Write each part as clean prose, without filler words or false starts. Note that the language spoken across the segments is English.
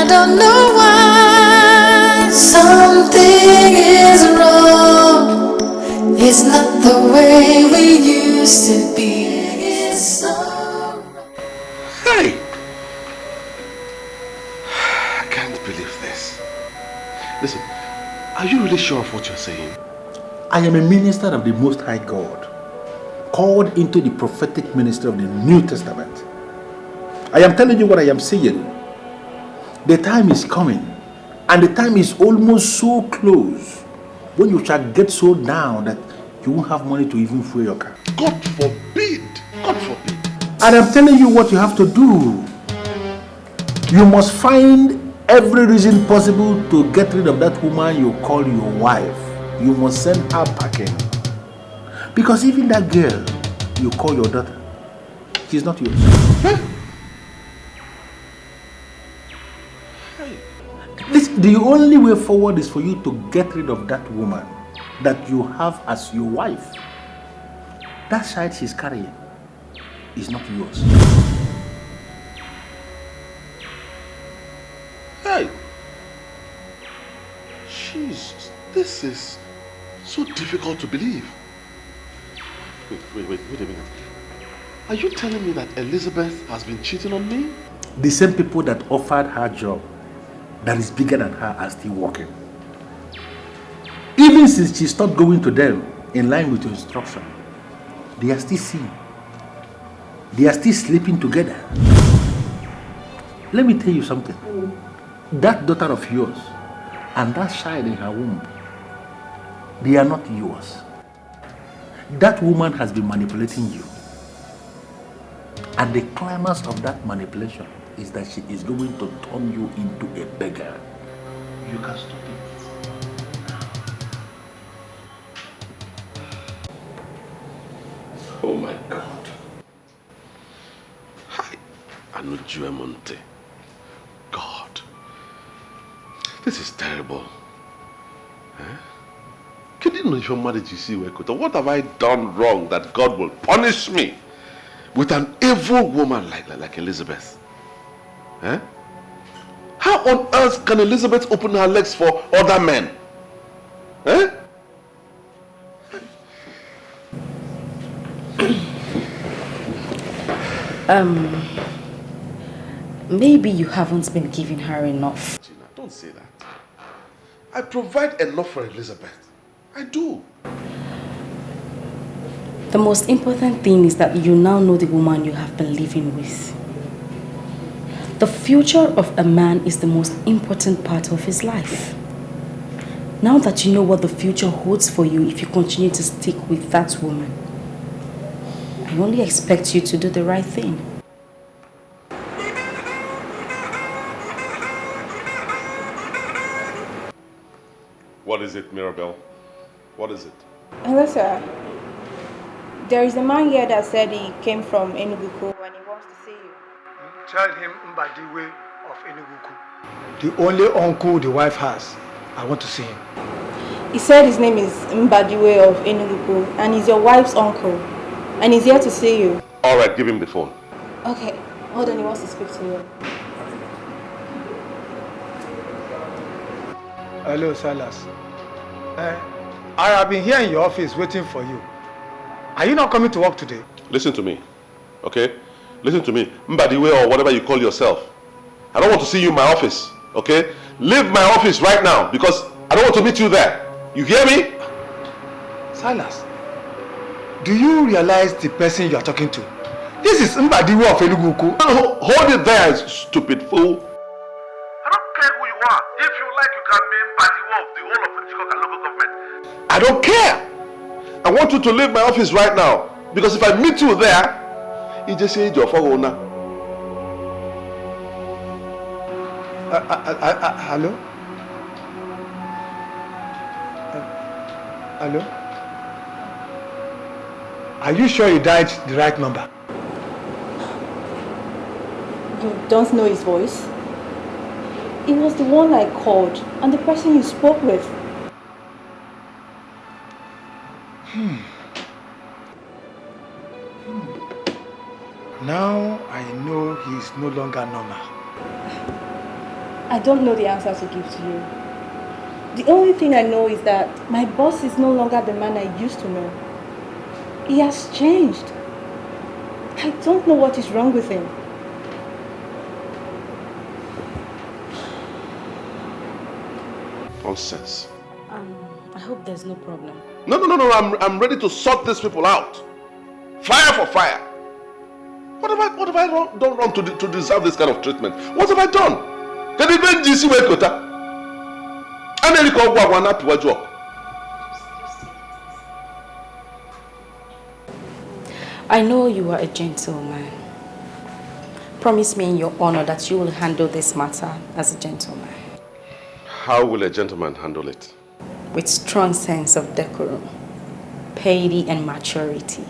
don't know why. Something is wrong. It's not the way we used to be. It's so wrong. Hey! I can't believe this. Listen, are you really sure of what you're saying? I am a minister of the Most High God, called into the prophetic ministry of the New Testament. I am telling you what I am saying. The time is coming, and the time is almost so close, when you shall get so down that you won't have money to even fuel your car. God forbid! God forbid! And I'm telling you what you have to do. You must find every reason possible to get rid of that woman you call your wife. You must send her packing. Because even that girl you call your daughter, she's not yours. Huh? The only way forward is for you to get rid of that woman that you have as your wife. That child she's carrying is not yours. Hey! Jesus, this is so difficult to believe. Wait a minute. Are you telling me that Elizabeth has been cheating on me? The same people that offered her job that is bigger than her are still working. Even since she stopped going to them in line with your instruction, they are still seeing. They are still sleeping together. Let me tell you something. That daughter of yours and that child in her womb, they are not yours. That woman has been manipulating you. And the climax of that manipulation is that she is going to turn you into a beggar. You can stop it. Oh my God. Hi, Anujuemonte. God. This is terrible. Can you know if your marriage is what have I done wrong that God will punish me with an evil woman like Elizabeth? How on earth can Elizabeth open her legs for other men? Maybe you haven't been giving her enough. Gina, don't say that. I provide enough for Elizabeth. I do. The most important thing is that you now know the woman you have been living with. The future of a man is the most important part of his life. Now that you know what the future holds for you if you continue to stick with that woman, I only expect you to do the right thing. What is it, Mirabelle? What is it? Hello, sir. There is a man here that said he came from Enugu and he wants to see you. Tell him Mbadiwe of Enugu. The only uncle the wife has. I want to see him. He said his name is Mbadiwe of Enugu and he's your wife's uncle. And he's here to see you. Alright, give him the phone. Okay, hold on, he wants to speak to you. Hello, Silas. I have been here in your office waiting for you. Are you not coming to work today? Listen to me, okay? Listen to me. Mbadiwe or whatever you call yourself. I don't want to see you in my office, okay? Leave my office right now because I don't want to meet you there. You hear me? Silas, do you realize the person you are talking to? This is Mbadiwe of Enugu. Hold it there, stupid fool. I don't care who you are. If you like, you can be Mbadiwe of the whole of Nigerian local government. I don't care. I want you to leave my office right now because if I meet you there, you just say your phone now. Hello? Hello? Are you sure you dialed the right number? You don't know his voice? It was the one I called and the person you spoke with. Now I know he is no longer normal. I don't know the answer to give to you. The only thing I know is that my boss is no longer the man I used to know. He has changed. I don't know what is wrong with him. Nonsense. I hope there's no problem. No. I'm ready to sort these people out. Fire for fire. What have I done wrong to deserve this kind of treatment? What have I done? Can you even see where Kota? I know you are a gentleman. Promise me in your honor that you will handle this matter as a gentleman. How will a gentleman handle it? With strong sense of decorum, piety and maturity.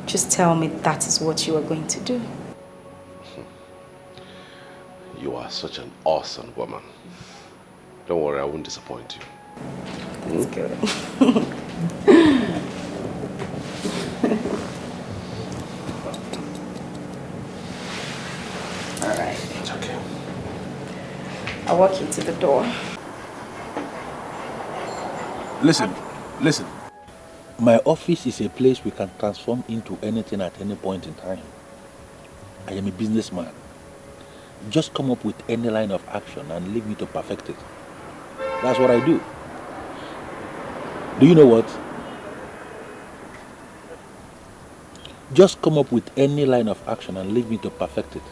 Just tell me that is what you are going to do. You are such an awesome woman. Don't worry, I won't disappoint you. That's good. All right. It's okay. I'll walk you to the door. Listen. My office is a place we can transform into anything at any point in time. I am a businessman. Just come up with any line of action and leave me to perfect it. That's what I do. Do you know what? Just come up with any line of action and leave me to perfect it.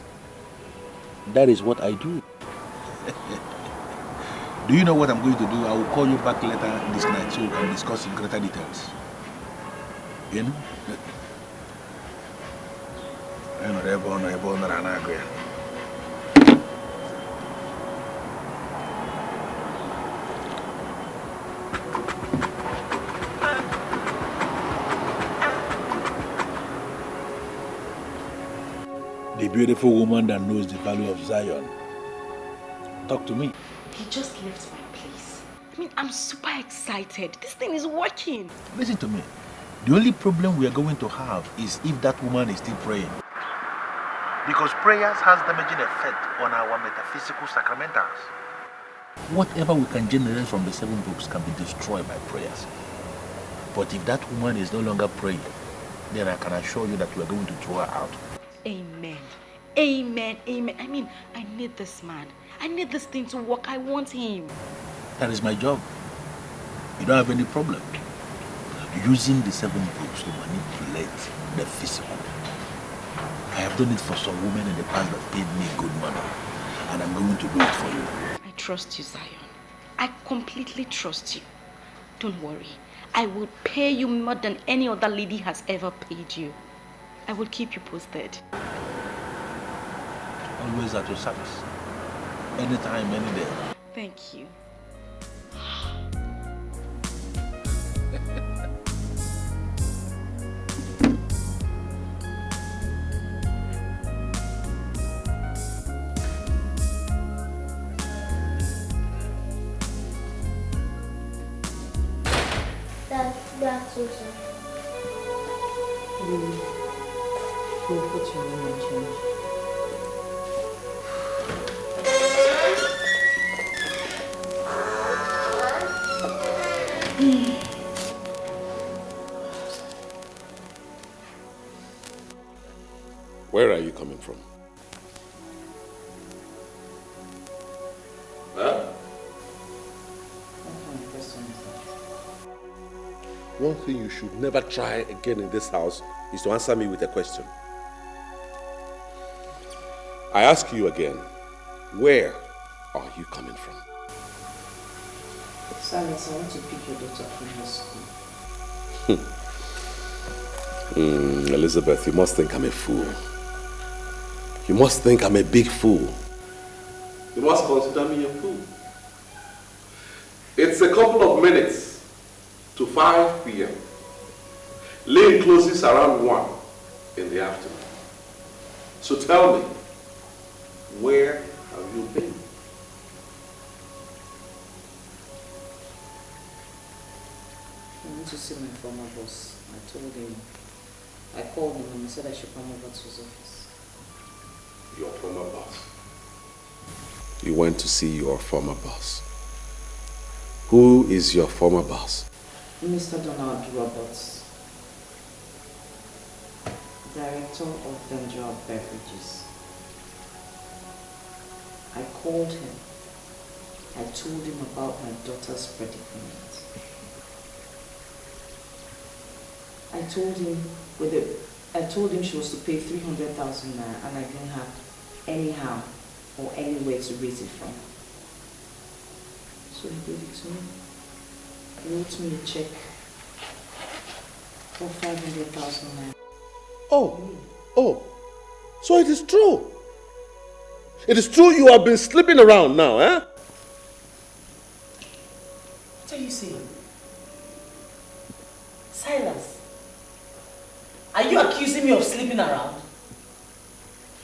That is what I do. Do you know what I'm going to do? I will call you back later this night so we can discuss in greater details. You know? The beautiful woman that knows the value of Zion. Talk to me. He just left my place. I mean, I'm super excited. This thing is working. Listen to me. The only problem we are going to have is if that woman is still praying. Because prayers has damaging effect on our metaphysical sacramentals. Whatever we can generate from the 7 books can be destroyed by prayers. But if that woman is no longer praying, then I can assure you that we are going to throw her out. Amen. Amen. Amen. I mean, I need this man. I need this thing to work. I want him. That is my job. You don't have any problem using the 7 books to manipulate the physical. I have done it for some women in the past that paid me good money, and I'm going to do it for you. I trust you, Zion. I completely trust you. Don't worry. I will pay you more than any other lady has ever paid you. I will keep you posted. Always at your service. Anytime, any day. Thank you. That's awesome. We'll put your name and change. Where are you coming from? Huh? One thing you should never try again in this house is to answer me with a question. I ask you again, where are you coming from? Silas, I want to pick your daughter from your school. Elizabeth, you must think I'm a fool. You must think I'm a big fool. You must consider me a fool. It's a couple of minutes to 5 p.m. Lane closes around 1 in the afternoon. So tell me, where have you been? I want to see my former boss. I told him, I called him and he said I should come over to his office. Your former boss? you went to see your former boss. Who is your former boss? Mr. Donald Roberts, Director of Nigerian Beverages. I called him. I told him about my daughter's predicament. I told him she was to pay 300,000 naira and I didn't have anyhow or anywhere to raise it from. So he gave it to me. He wrote me a check for 500,000 naira. Oh, so it is true. It is true you have been sleeping around now, eh? What are you saying? Silas, are you accusing me of sleeping around?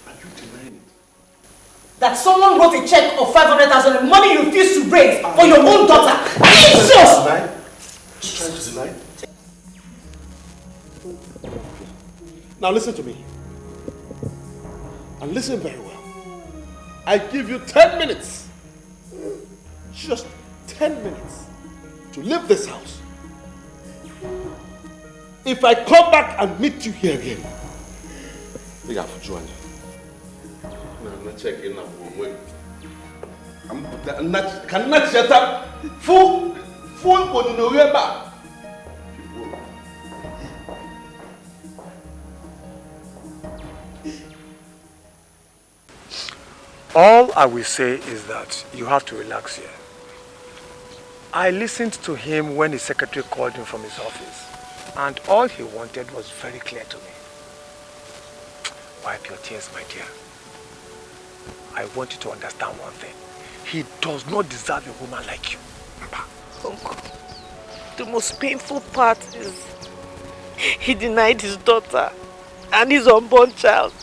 Are you denying it? That someone wrote a check of 500,000 and money you refused to raise for your own daughter? Jesus! Just trying to deny it? Now listen to me. And listen very well. I give you 10 minutes. Just 10 minutes to leave this house. If I come back and meet you here again, I got to join you. I'm not checking up. I'm not shut up. Fool on the way back. All I will say is that you have to relax here. I listened to him when his secretary called him from his office, and all he wanted was very clear to me. Wipe your tears, my dear. I want you to understand one thing. He does not deserve a woman like you. Uncle, the most painful part is he denied his daughter and his unborn child.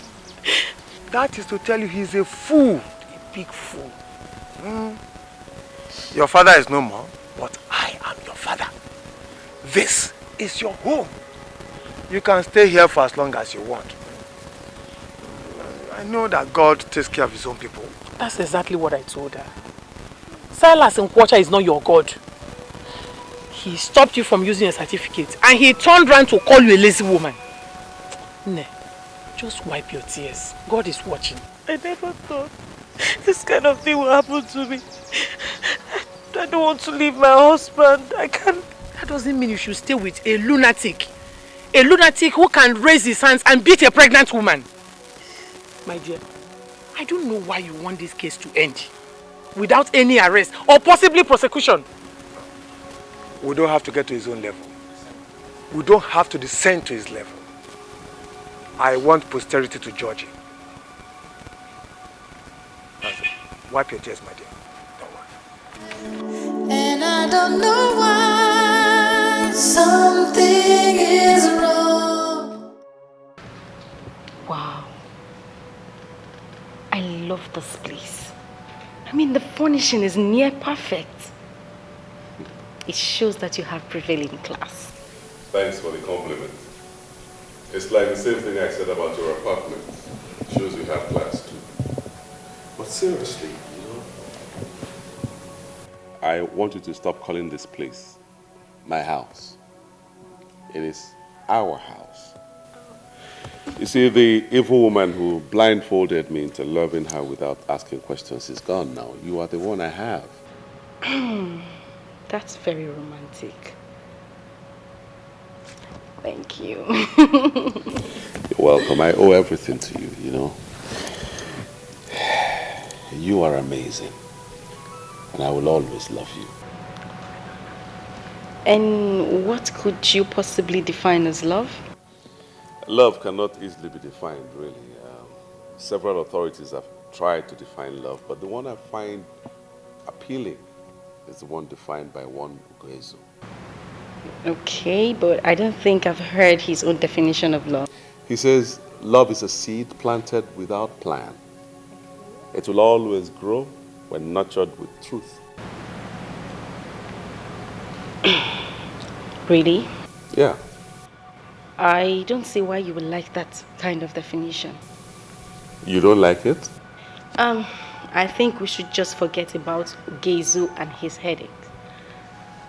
That is to tell you he's a fool, a big fool. Your father is no more, but I am your father. This is your home. You can stay here for as long as you want. I know that God takes care of his own people. That's exactly what I told her. Silas Nkwacha is not your God. He stopped you from using a certificate and he turned around to call you a lazy woman. Ne. Just wipe your tears. God is watching. I never thought this kind of thing will happen to me. I don't want to leave my husband. I can't. That doesn't mean you should stay with a lunatic. A lunatic who can raise his hands and beat a pregnant woman. My dear, I don't know why you want this case to end without any arrest or possibly prosecution. We don't have to get to his own level. We don't have to descend to his level. I want posterity to judge him. Wipe your tears, my dear. Don't worry. And I don't know why something is wrong. Wow. I love this place. I mean, the furnishing is near perfect. It shows that you have prevailing class. Thanks for the compliment. It's like the same thing I said about your apartment. It shows you have class too. But seriously, I want you to stop calling this place my house. It is our house. You see, the evil woman who blindfolded me into loving her without asking questions is gone now. You are the one I have. That's very romantic. Thank you. You're welcome. I owe everything to you, you know. You are amazing. And I will always love you. And what could you possibly define as love? Love cannot easily be defined, really. Several authorities have tried to define love, but the one I find appealing is the one defined by one Ugoezu. Okay, but I don't think I've heard his own definition of love. He says, love is a seed planted without plan. It will always grow when nurtured with truth. Really? Yeah. I don't see why you would like that kind of definition. You don't like it? I think we should just forget about Gezu and his headache.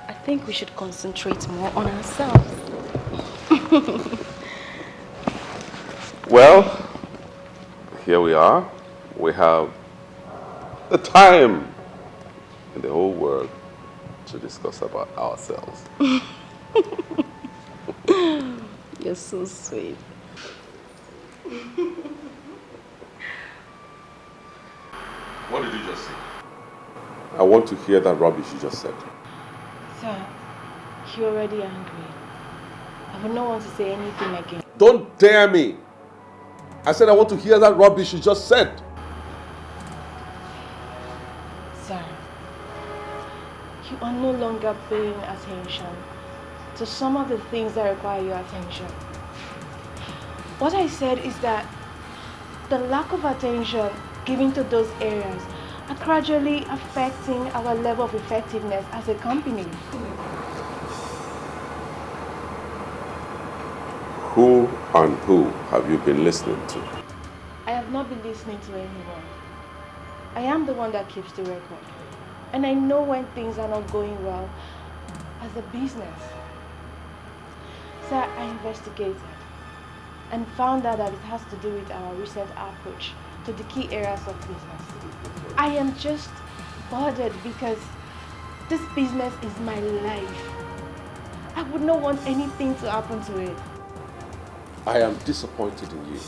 I think we should concentrate more on ourselves. Well, here we are. We have the time in the whole world to discuss about ourselves. You're so sweet. What did you just say? I want to hear that rubbish you just said. Sir, you're already angry. I would not want to say anything again. Don't dare me! I said I want to hear that rubbish you just said. Sir, you are no longer paying attention to some of the things that require your attention. What I said is that the lack of attention given to those areas are gradually affecting our level of effectiveness as a company. Who and who have you been listening to? I have not been listening to anyone. I am the one that keeps the record. And I know when things are not going well as a business. Sir, I investigated and found out that it has to do with our recent approach to the key areas of business. I am just bothered because this business is my life. I would not want anything to happen to it. I am disappointed in you.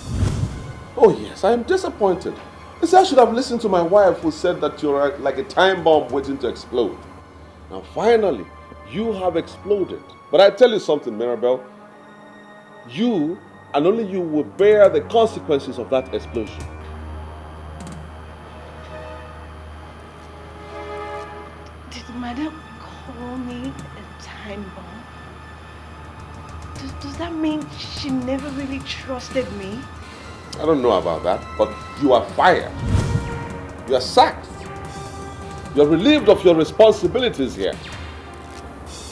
Oh yes, I am disappointed. I should have listened to my wife who said that you're like a time bomb waiting to explode. Now finally, you have exploded. But I tell you something, Mirabelle. You and only you will bear the consequences of that explosion. Did Madam call me a time bomb? Does that mean she never really trusted me? I don't know about that, but you are fired. You are sacked. You are relieved of your responsibilities here.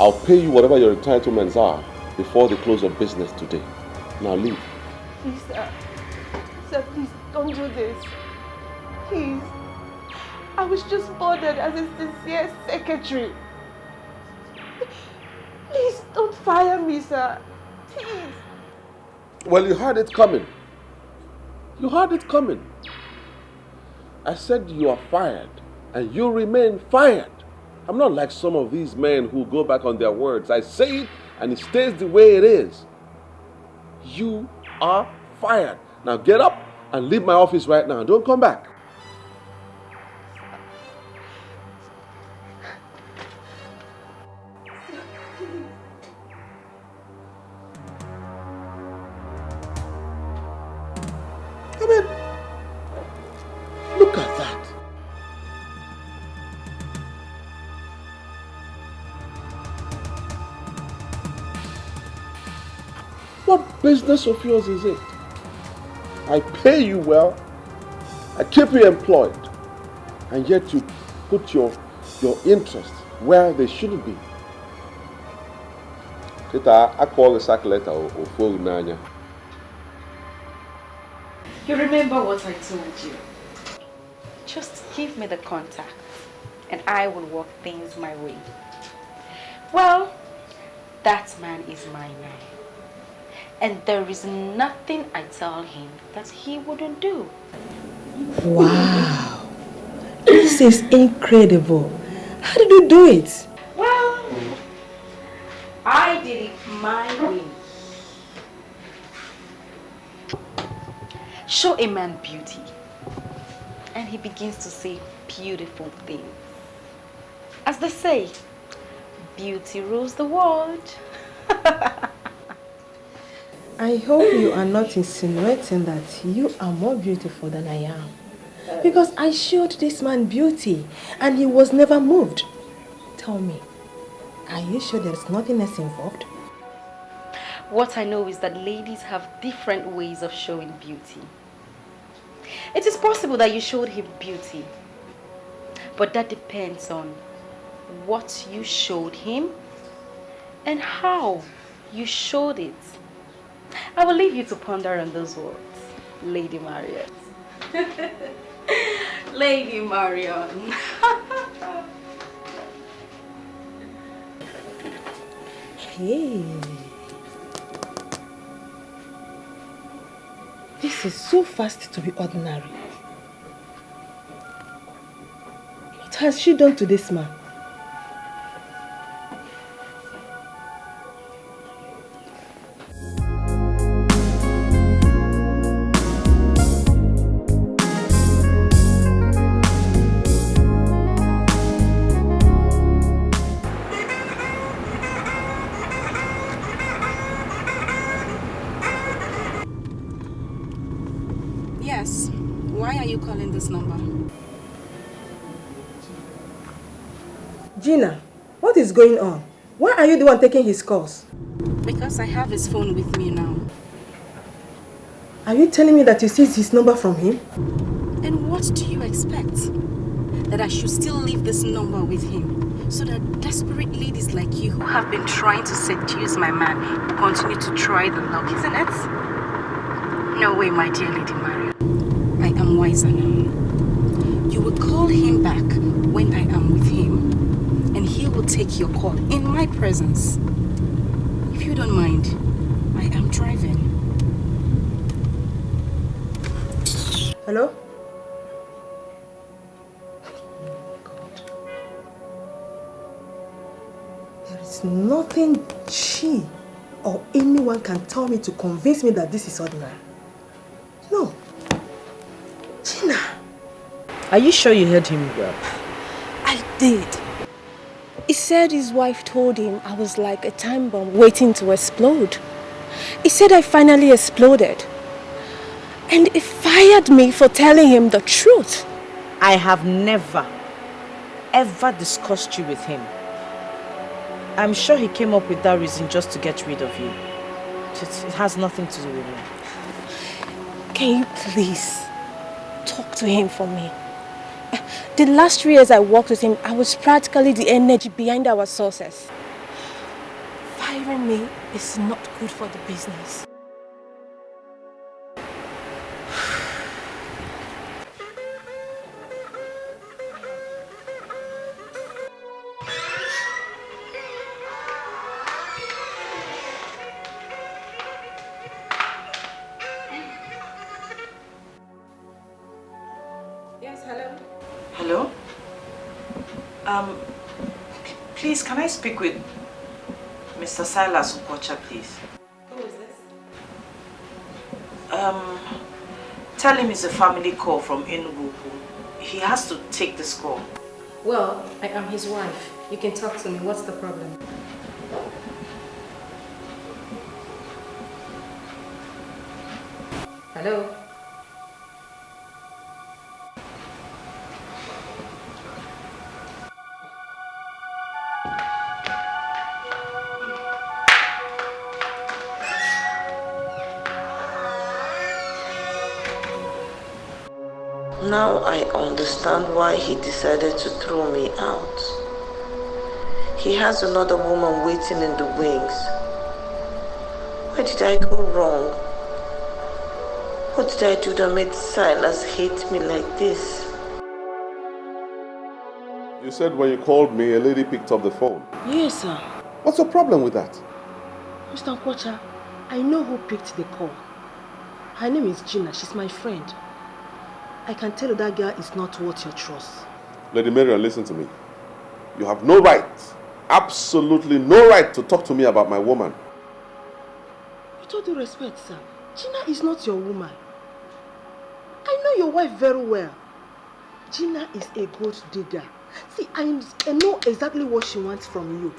I'll pay you whatever your entitlements are before the close of business today. Now leave. Please, sir. Sir, please don't do this. Please. I was just bothered as a sincere secretary. Please don't fire me, sir. Please. Well, you heard it coming. You heard it coming. I said you are fired, and you remain fired. I'm not like some of these men who go back on their words. I say it, and it stays the way it is. You are fired. Now get up and leave my office right now. Don't come back. I mean, look at that. What business of yours is it? I pay you well, I keep you employed, and yet you put your interests where they shouldn't be. I call the escalator or phone nanya. You remember what I told you? Just give me the contact and I will work things my way. Well, that man is my man. And there is nothing I tell him that he wouldn't do. Wow. This is incredible. How did you do it? Well, I did it my way. Show a man beauty, and he begins to say beautiful things. As they say, beauty rules the world. I hope you are not insinuating that you are more beautiful than I am. Because I showed this man beauty and he was never moved. Tell me, are you sure there's nothing else involved? What I know is that ladies have different ways of showing beauty. It is possible that you showed him beauty, but that depends on what you showed him and how you showed it. I will leave you to ponder on those words, Lady Marriott. Lady Marion. Hey. This is so fast to be ordinary. What has she done to this man? Yes. Why are you calling this number? Gina, what is going on? Why are you the one taking his calls? Because I have his phone with me now. Are you telling me that you seized his number from him? And what do you expect? That I should still leave this number with him so that desperate ladies like you who have been trying to seduce my man will continue to try the luck, isn't it? No way, my dear Lady Maria. I am wiser now. You will call him back when I am with him, and he will take your call in my presence. If you don't mind, I am driving. Hello? There is nothing she or anyone can tell me to convince me that this is ordinary. No. Gina. Are you sure you heard him well? I did. He said his wife told him I was like a time bomb waiting to explode. He said I finally exploded. And he fired me for telling him the truth. I have never, ever discussed you with him. I'm sure he came up with that reason just to get rid of you. It has nothing to do with me. Can you please talk to him for me? The last 3 years I worked with him, I was practically the energy behind our success. Firing me is not good for the business. Yes, hello? Hello? Please, can I speak with Mr. Silas Ukocha, please? Who is this? Tell him it's a family call from Enugu. He has to take this call. Well, I am his wife. You can talk to me. What's the problem? Hello? Now I understand why he decided to throw me out. He has another woman waiting in the wings. Where did I go wrong? What did I do that made Silas hate me like this? You said when you called me, a lady picked up the phone. Yes, sir. What's the problem with that? Mr. Nkwocha, I know who picked the call. Her name is Gina. She's my friend. I can tell you that girl is not worth your trust. Lady Marion, listen to me. You have no right, absolutely no right to talk to me about my woman. With all due respect, sir, Gina is not your woman. I know your wife very well. Gina is a gold digger. See, I know exactly what she wants from you.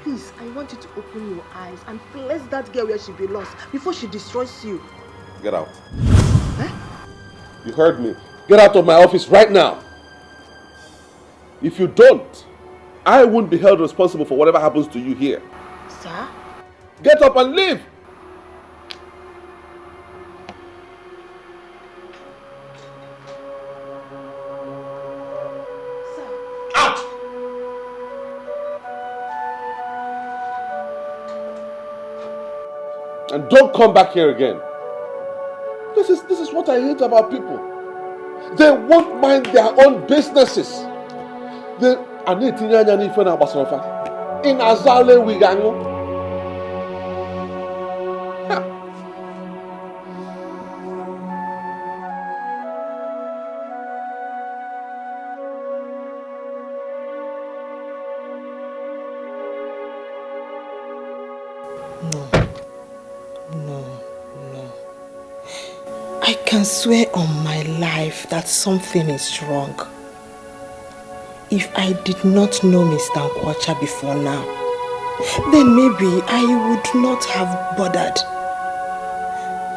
Please, I want you to open your eyes and place that girl where she belongs before she destroys you. Get out. Huh? You heard me. Get out of my office right now. If you don't, I won't be held responsible for whatever happens to you here. Sir? Get up and leave. Out! And don't come back here again. This is what I hate about people. They won't mind their own businesses. They are not in Azale Wigango. I can swear on my life that something is wrong. If I did not know Mr. Nkwacha before now, then maybe I would not have bothered.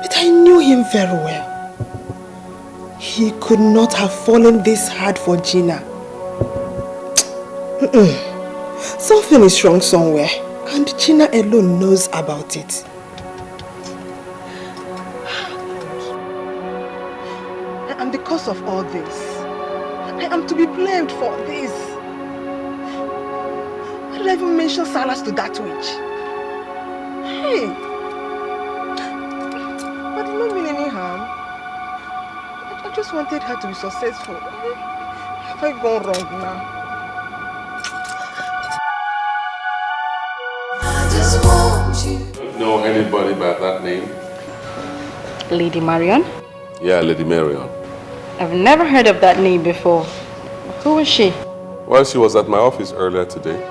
But I knew him very well. He could not have fallen this hard for Gina. Something is wrong somewhere, and Gina alone knows about it. And because of all this, I am to be blamed for this. Why did I even mention Silas to that witch? Hey! I did not mean any harm. I just wanted her to be successful. Have I gone wrong now? I just want you. Know anybody by that name? Lady Marion? Yeah, Lady Marion. I've never heard of that name before. Who is she? Well, she was at my office earlier today.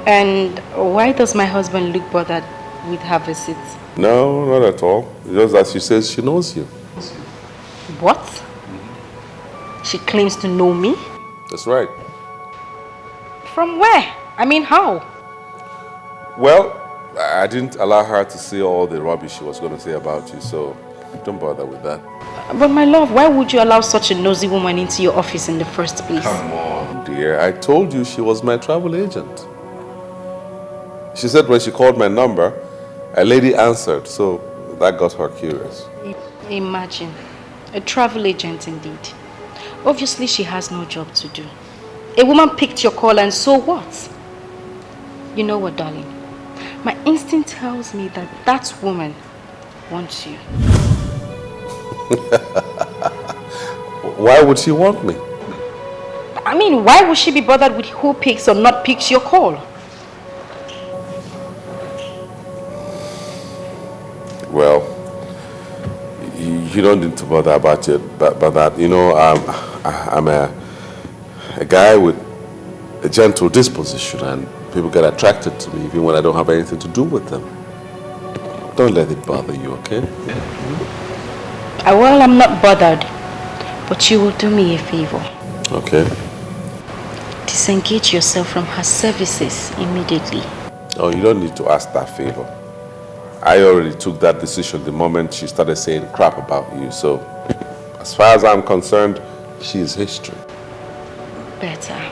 And why does my husband look bothered with her visits? No, not at all. Just that she says she knows you. What? She claims to know me? That's right. From where? I mean, how? Well, I didn't allow her to say all the rubbish she was going to say about you, so don't bother with that. But my love, why would you allow such a nosy woman into your office in the first place? Come on, dear. I told you she was my travel agent. She said when she called my number, a lady answered, so that got her curious. Imagine. A travel agent indeed. Obviously, she has no job to do. A woman picked your call and so what? You know what, darling? My instinct tells me that that woman wants you. Why would she want me? I mean, why would she be bothered with who picks or not picks your call? Well, you don't need to bother about it, but that, you know, I'm a guy with a gentle disposition, and people get attracted to me even when I don't have anything to do with them. Don't let it bother you, okay? Well, I'm not bothered, but you will do me a favor. Okay. Disengage yourself from her services immediately. Oh, you don't need to ask that favor. I already took that decision the moment she started saying crap about you, so as far as I'm concerned, she is history. Better.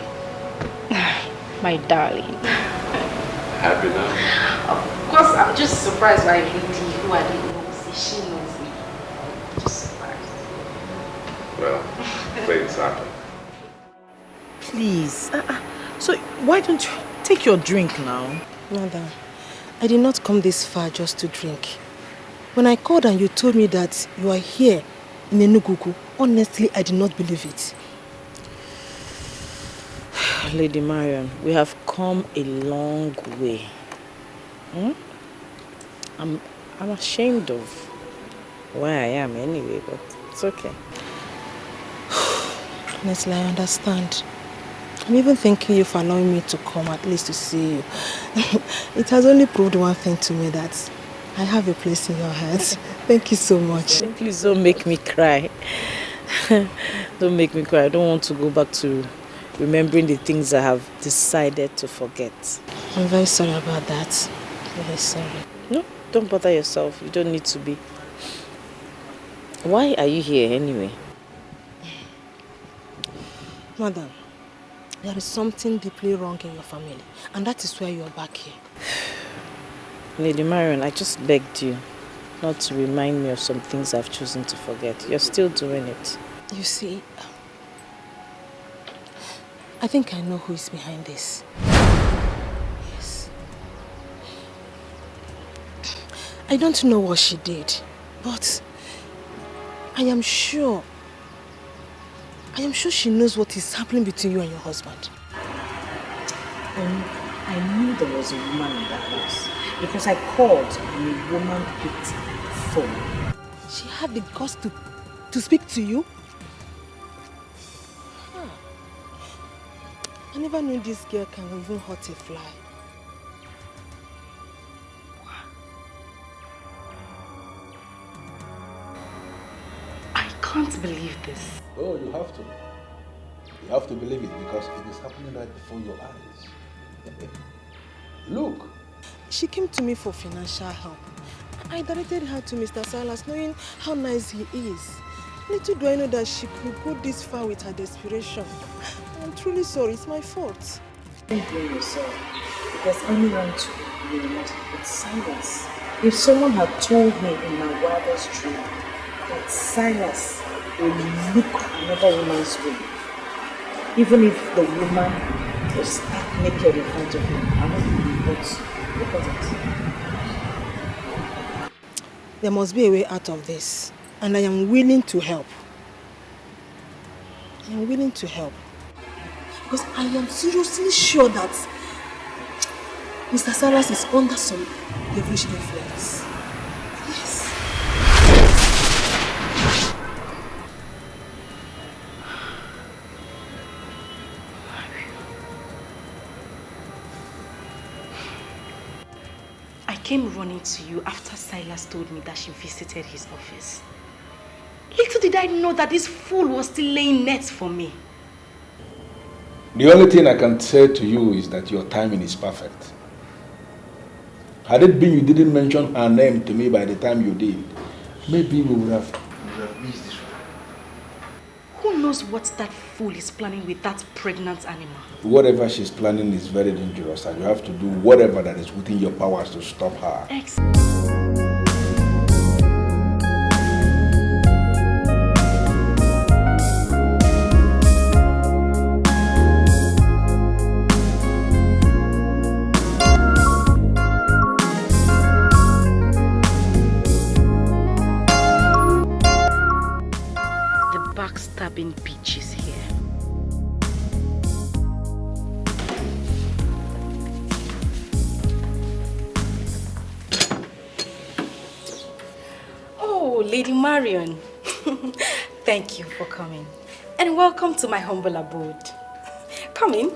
My darling. Happy now? Of course, I'm just surprised by a lady who I didn't know. She knows me. Just surprised. Well, things happen. Please. So why don't you take your drink now? Madam, I did not come this far just to drink. When I called and you told me that you are here in Enugu, honestly, I did not believe it. Lady Marion, we have come a long way. I'm ashamed of where I am anyway, but it's okay. Honestly, I understand. I'm even thanking you for allowing me to come at least to see you. It has only proved one thing to me, that I have a place in your heart. Thank you so much. Please don't make me cry. Don't make me cry. I don't want to go back to remembering the things I have decided to forget. I'm very sorry about that. Very sorry. No, don't bother yourself. You don't need to be. Why are you here anyway? Madam, there is something deeply wrong in your family, and that is why you are back here. Lady Marion, I just begged you not to remind me of some things I've chosen to forget. You're still doing it. You see, I think I know who is behind this. Yes. I don't know what she did, but I am sure she knows what is happening between you and your husband. I knew there was a woman in that house because I called and a woman picked the phone. She had the guts to speak to you? Huh. I never knew this girl can even hurt a fly. I can't believe this. Oh, you have to. You have to believe it because it is happening right before your eyes. Look. She came to me for financial help. I directed her to Mr. Silas, knowing how nice he is. Little do I know that she could go this far with her desperation. I'm truly sorry, it's my fault. Don't blame yourself, because anyone will not but Silas. If someone had told me in my wildest dream that Silas will look another woman's way, even if the woman was stuck naked in front of him, I wouldn't believe it. Look at it. There must be a way out of this, and I am willing to help. I am willing to help. Because I am seriously sure that Mr. Silas is under some devilish influence. Yes. I came running to you after Silas told me that she visited his office. Little did I know that this fool was still laying nets for me. The only thing I can say to you is that your timing is perfect. Had it been you didn't mention her name to me by the time you did, maybe we would have missed this one. Who knows what that fool is planning with that pregnant animal? Whatever she's planning is very dangerous, and you have to do whatever that is within your powers to stop her. Backstabbing bitch is here. Oh, Lady Marion. Thank you for coming. And welcome to my humble abode. Come in.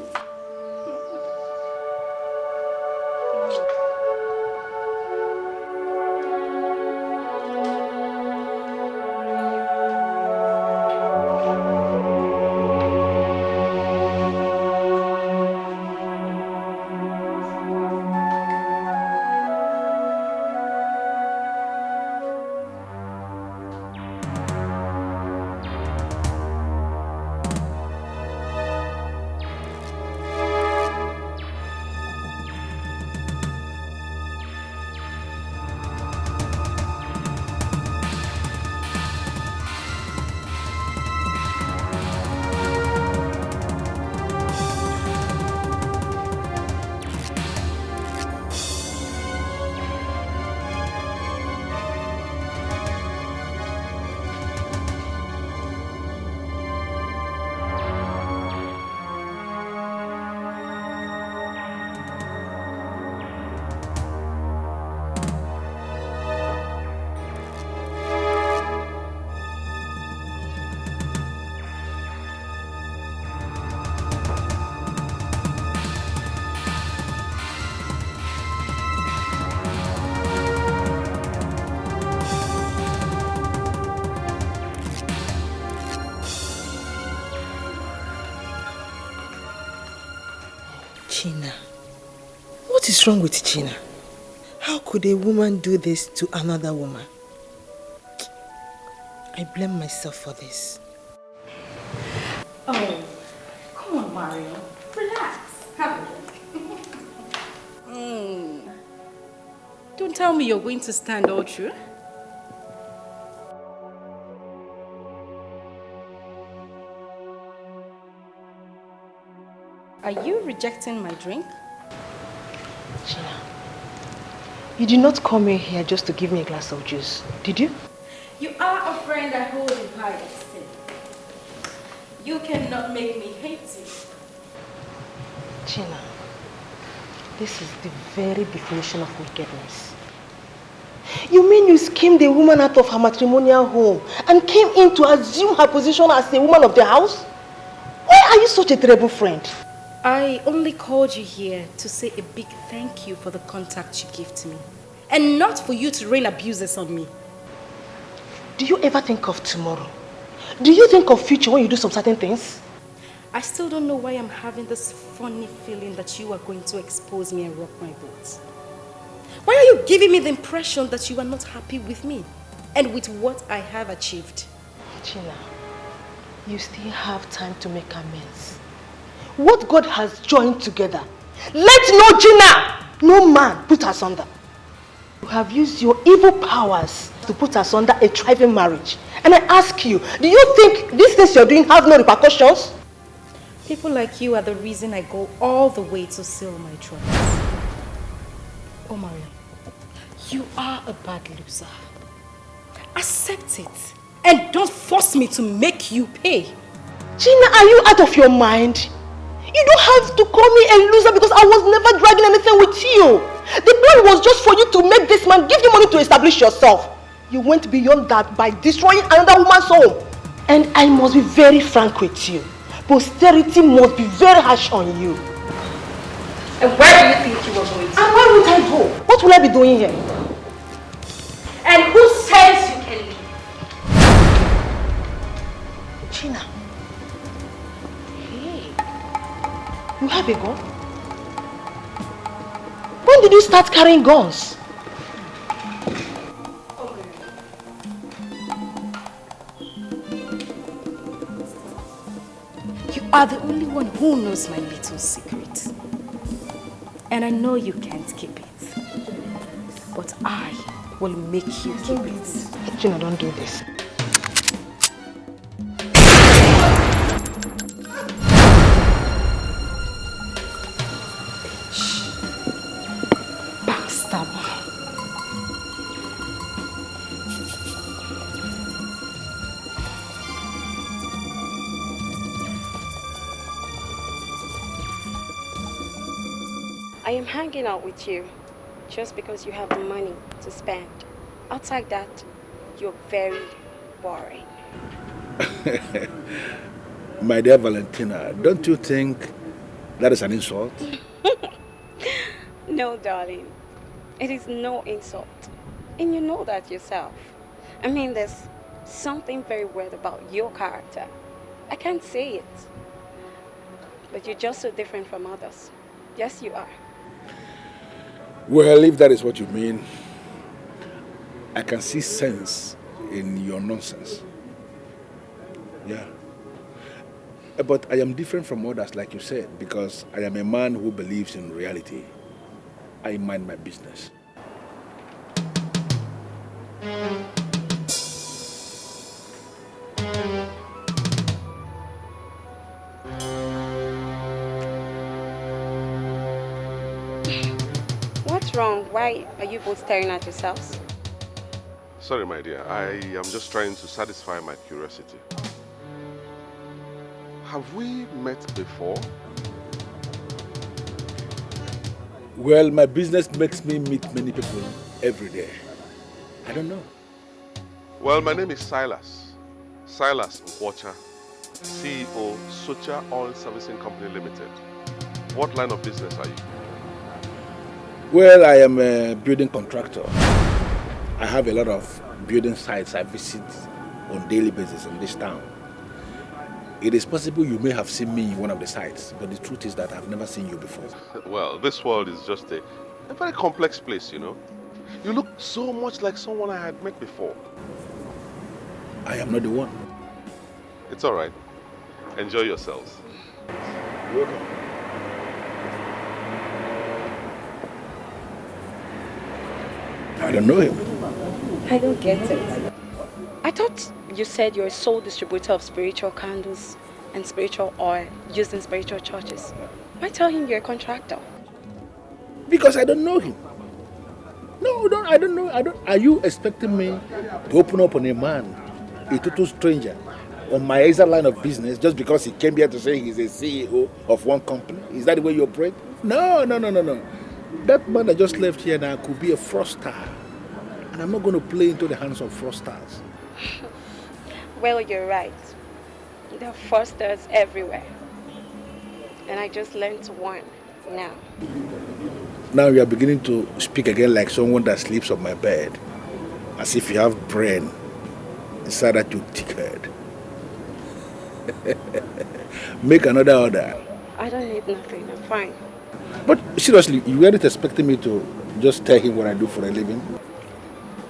China. What is wrong with China? How could a woman do this to another woman? I blame myself for this. Oh, come on, Mario. Relax. Have a look. Don't tell me you're going to stand all through. Are you rejecting my drink? China, you did not come in here just to give me a glass of juice, did you? You are a friend I hold in high esteem. You cannot make me hate you. Gina, this is the very definition of wickedness. You mean you schemed a woman out of her matrimonial home and came in to assume her position as a woman of the house? Why are you such a terrible friend? I only called you here to say a big thank you for the contact you gave to me. And not for you to rain abuses on me. Do you ever think of tomorrow? Do you think of future when you do some certain things? I still don't know why I'm having this funny feeling that you are going to expose me and rock my boat. Why are you giving me the impression that you are not happy with me and with what I have achieved? Gina, you still have time to make amends. What God has joined together, let no Gina, no man put us under. You have used your evil powers to put us under a thriving marriage. And I ask you, do you think these things you're doing have no repercussions? People like you are the reason I go all the way to seal my trust. Oh, Maria, you are a bad loser. Accept it. And don't force me to make you pay. Gina, are you out of your mind? You don't have to call me a loser because I was never dragging anything with you. The plan was just for you to make this man give you money to establish yourself. You went beyond that by destroying another woman's home. And I must be very frank with you. Posterity must be very harsh on you. And where do you think you are going to? And where would I go? What will I be doing here? And who says you can leave? Gina. Hey. You have a gun? When did you start carrying guns? You are the only one who knows my little secret. And I know you can't keep it. But I will make you keep it. Gina, don't do this. Backstabber. I am hanging out with you just because you have the money to spend. Outside that, you're very boring. My dear Valentina, don't you think that is an insult? No, darling. It is no insult. And you know that yourself. I mean, there's something very weird about your character. I can't say it. But you're just so different from others. Yes, you are. Well, if that is what you mean, I can see sense in your nonsense. Yeah. But I am different from others, like you said, because I am a man who believes in reality. I mind my business. What's wrong? Why are you both staring at yourselves? Sorry, my dear. I am just trying to satisfy my curiosity. Have we met before? Well, my business makes me meet many people every day. I don't know. Well, my name is Silas. Silas Nkwocha, CEO, Socha Oil Servicing Company Limited. What line of business are you? Well, I am a building contractor. I have a lot of building sites I visit on a daily basis in this town. It is possible you may have seen me in one of the sites, but the truth is that I've never seen you before. Well, this world is just a very complex place, you know. You look so much like someone I had met before. I am not the one. It's all right. Enjoy yourselves. You're welcome. I don't know him. I don't get it. I thought you said you're a sole distributor of spiritual candles and spiritual oil used in spiritual churches. Why tell him you're a contractor? Because I don't know him. No, I don't know. Are you expecting me to open up on a man a total stranger on my exact line of business just because he came here to say he's a CEO of one company? Is that the way you operate? No. That man that just left here now could be a fraudster. And I'm not going to play into the hands of fraudsters. Well, you're right. There are fraudsters everywhere. And I just learned one now. Now you are beginning to speak again like someone that sleeps on my bed. As if you have brain inside that your thick head. Make another order. I don't need nothing. I'm fine. But seriously, you weren't expecting me to just tell him what I do for a living?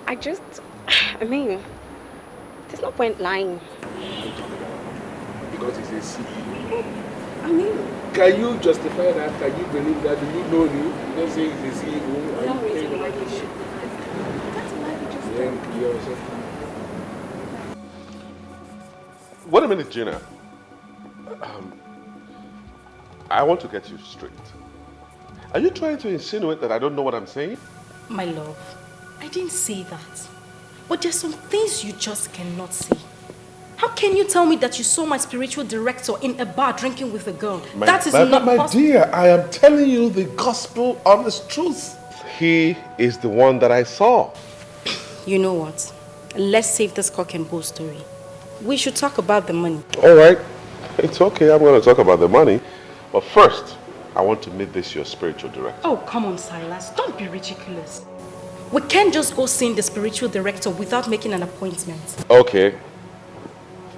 I mean, there's no point lying. Because he's a CEO. I mean, can you justify that? Can you believe that? Do you know him? You don't say he's a CEO. No reason why you should. That's why you just Wait a minute, Gina. I want to get you straight. Are you trying to insinuate that I don't know what I'm saying? My love, I didn't say that. But there's some things you just cannot say. How can you tell me that you saw my spiritual director in a bar drinking with a girl? That is not possible. My dear, I am telling you the gospel honest truth. He is the one that I saw. You know what? Let's save this cock and bull story. We should talk about the money. All right. It's okay. I'm going to talk about the money. But first, I want to meet this your spiritual director. Oh, come on, Silas. Don't be ridiculous. We can't just go seeing the spiritual director without making an appointment. Okay.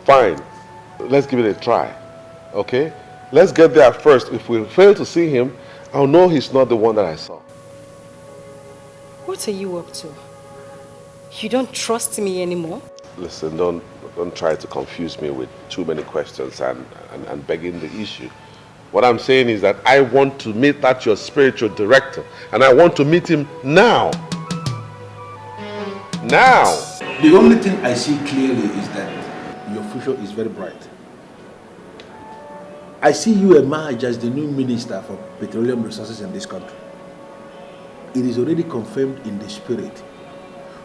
Fine. Let's give it a try. Okay? Let's get there first. If we fail to see him, I'll know he's not the one that I saw. What are you up to? You don't trust me anymore? Listen, don't try to confuse me with too many questions and begging the issue. What I'm saying is that I want to meet that your spiritual director, and I want to meet him now. Now! The only thing I see clearly is that your future is very bright. I see you emerge as the new minister for petroleum resources in this country. It is already confirmed in the spirit,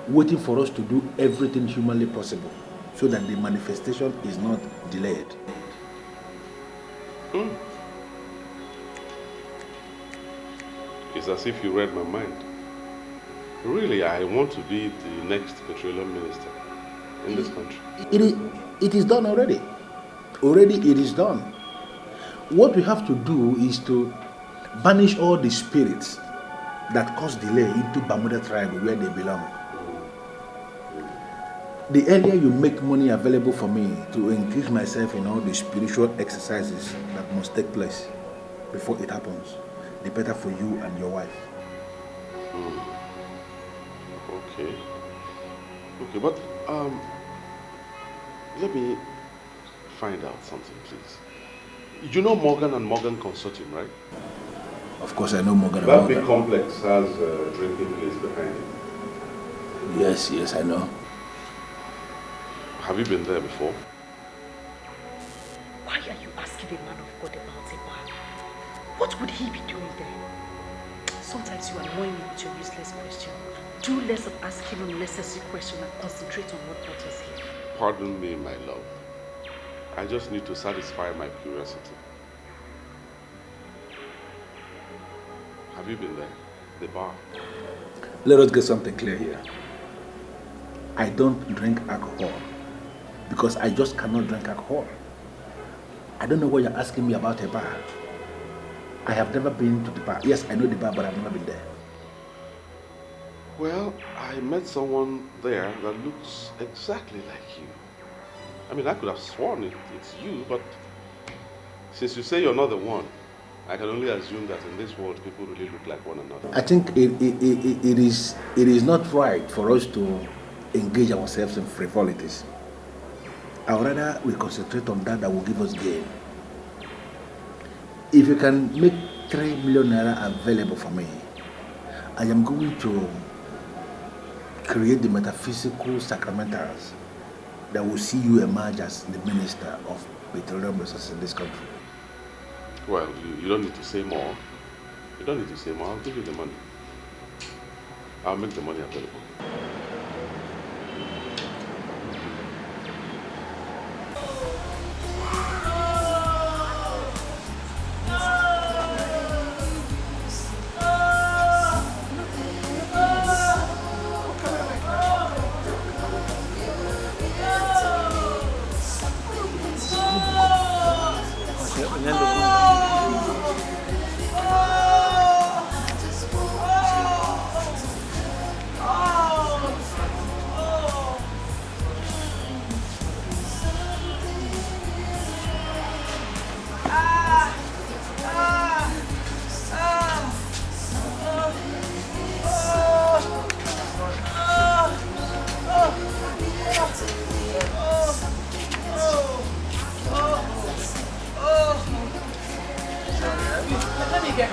waiting for us to do everything humanly possible so that the manifestation is not delayed. It's as if you read my mind. Really, I want to be the next petroleum minister in this country. It is done already. Already it is done. What we have to do is to banish all the spirits that cause delay into Bermuda Triangle where they belong. The earlier you make money available for me to engage myself in all the spiritual exercises that must take place before it happens, the better for you and your wife. Okay, but let me find out something, please. You know Morgan and Morgan Consortium, right? Of course I know Morgan and That Morgan. big complex has a drinking place behind it. Yes, I know. Have you been there before? Why are you asking the man of God about a bar? What would he be doing there? Sometimes you annoy me with your useless question. Do less of asking unnecessary questions and concentrate on what matters here. Pardon me, my love. I just need to satisfy my curiosity. Have you been there? The bar? Let us get something clear here. I don't drink alcohol because I just cannot drink alcohol. I don't know why you're asking me about a bar. I have never been to the bar. Yes, I know the bar, but I've never been there. Well, I met someone there that looks exactly like you. I mean, I could have sworn it's you, but since you say you're not the one, I can only assume that in this world people really look like one another. I think it is not right for us to engage ourselves in frivolities. I would rather we concentrate on that will give us gain. If you can make 3 million naira available for me, I am going to create the metaphysical sacramentals that will see you emerge as the minister of petroleum resources in this country. Well, you don't need to say more. You don't need to say more. I'll give you the money. I'll make the money available. Sorry.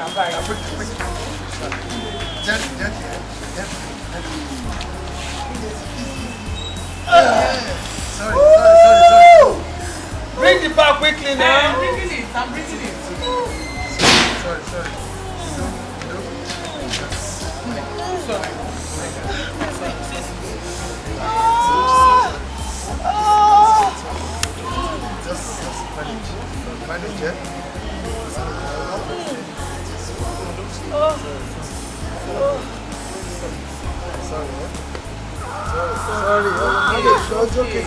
Bring the bag quickly now. I'm bringing it. Sorry. Just manage it. Sorry. It's okay.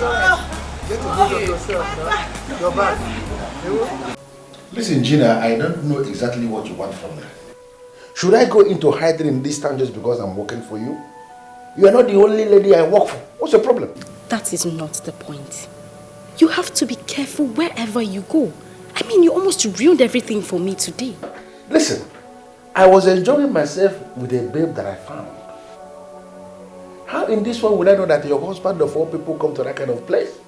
Get to hold of yourself now. You're back. Listen, Gina, I don't know exactly what you want from me. Should I go into hiding in this town just because I'm working for you? You are not the only lady I work for. What's your problem? That is not the point. You have to be careful wherever you go. I mean, you almost ruined everything for me today. Listen, I was enjoying myself with a babe that I found. How in this world would I know that your husband of all people come to that kind of place?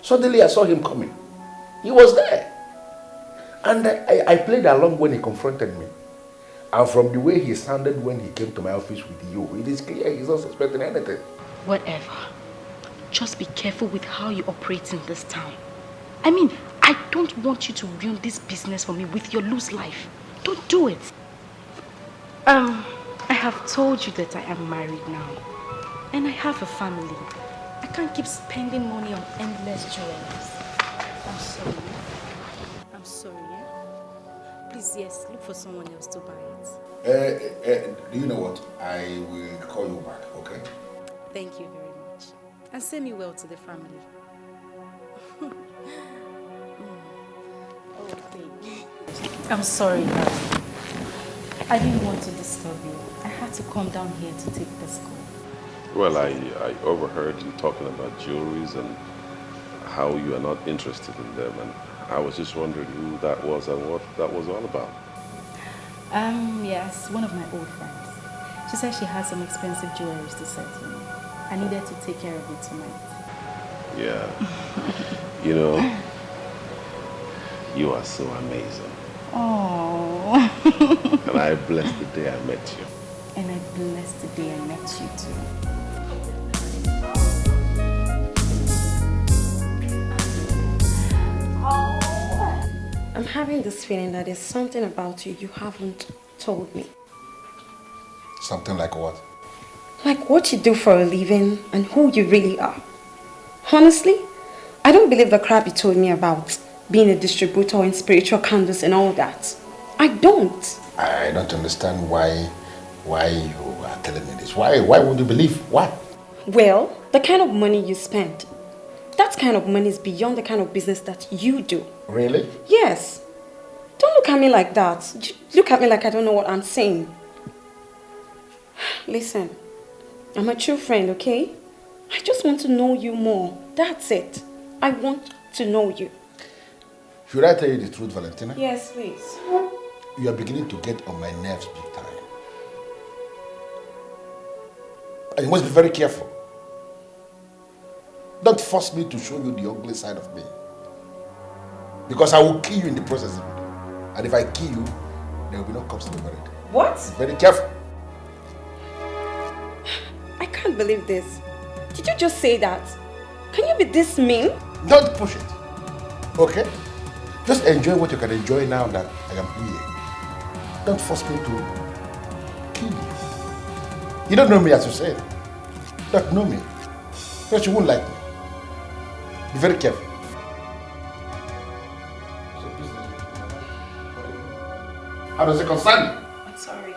Suddenly I saw him coming. He was there. And I played along when he confronted me. And from the way he sounded when he came to my office with you, it is clear he's not suspecting anything. Whatever. Just be careful with how you operate in this town. I mean, I don't want you to ruin this business for me with your loose life. Don't do it. I have told you that I am married now. And I have a family. I can't keep spending money on endless jewelries. I'm sorry. I'm sorry, yeah? Please, yes, look for someone else to buy it. Do you know what? I will call you back, okay? Thank you very much. And send me well to the family. Okay. I'm sorry, darling. I didn't want to disturb you. I had to come down here to take this call. Well, I overheard you talking about jewelries and how you are not interested in them, and I was just wondering who that was and what that was all about. Yes, one of my old friends. She said she had some expensive jewelries to sell to me. I needed to take care of it tonight. Yeah. You know, you are so amazing. Oh. And I bless the day I met you. And I bless the day I met you too. I'm having this feeling that there's something about you haven't told me. Something like what? Like what you do for a living and who you really are. Honestly, I don't believe the crap you told me about being a distributor in spiritual candles and all that. I don't. I don't understand why you are telling me this. Why would you believe? What? Well, the kind of money you spend, that kind of money is beyond the kind of business that you do. Really? Yes. Don't look at me like that. Look at me like I don't know what I'm saying. Listen, I'm a true friend, okay? I just want to know you more. That's it. I want to know you. Should I tell you the truth, Valentina? Yes, please. You are beginning to get on my nerves big time. And you must be very careful. Don't force me to show you the ugly side of me. Because I will kill you in the process. And if I kill you, there will be no cops to be married. What? Be very careful. I can't believe this. Did you just say that? Can you be this mean? Don't push it. Okay? Just enjoy what you can enjoy now that I am here. Don't force me to kill you. You don't know me as you said. You don't know me. Because you won't like me. Be very careful. How does it concern you? I'm sorry.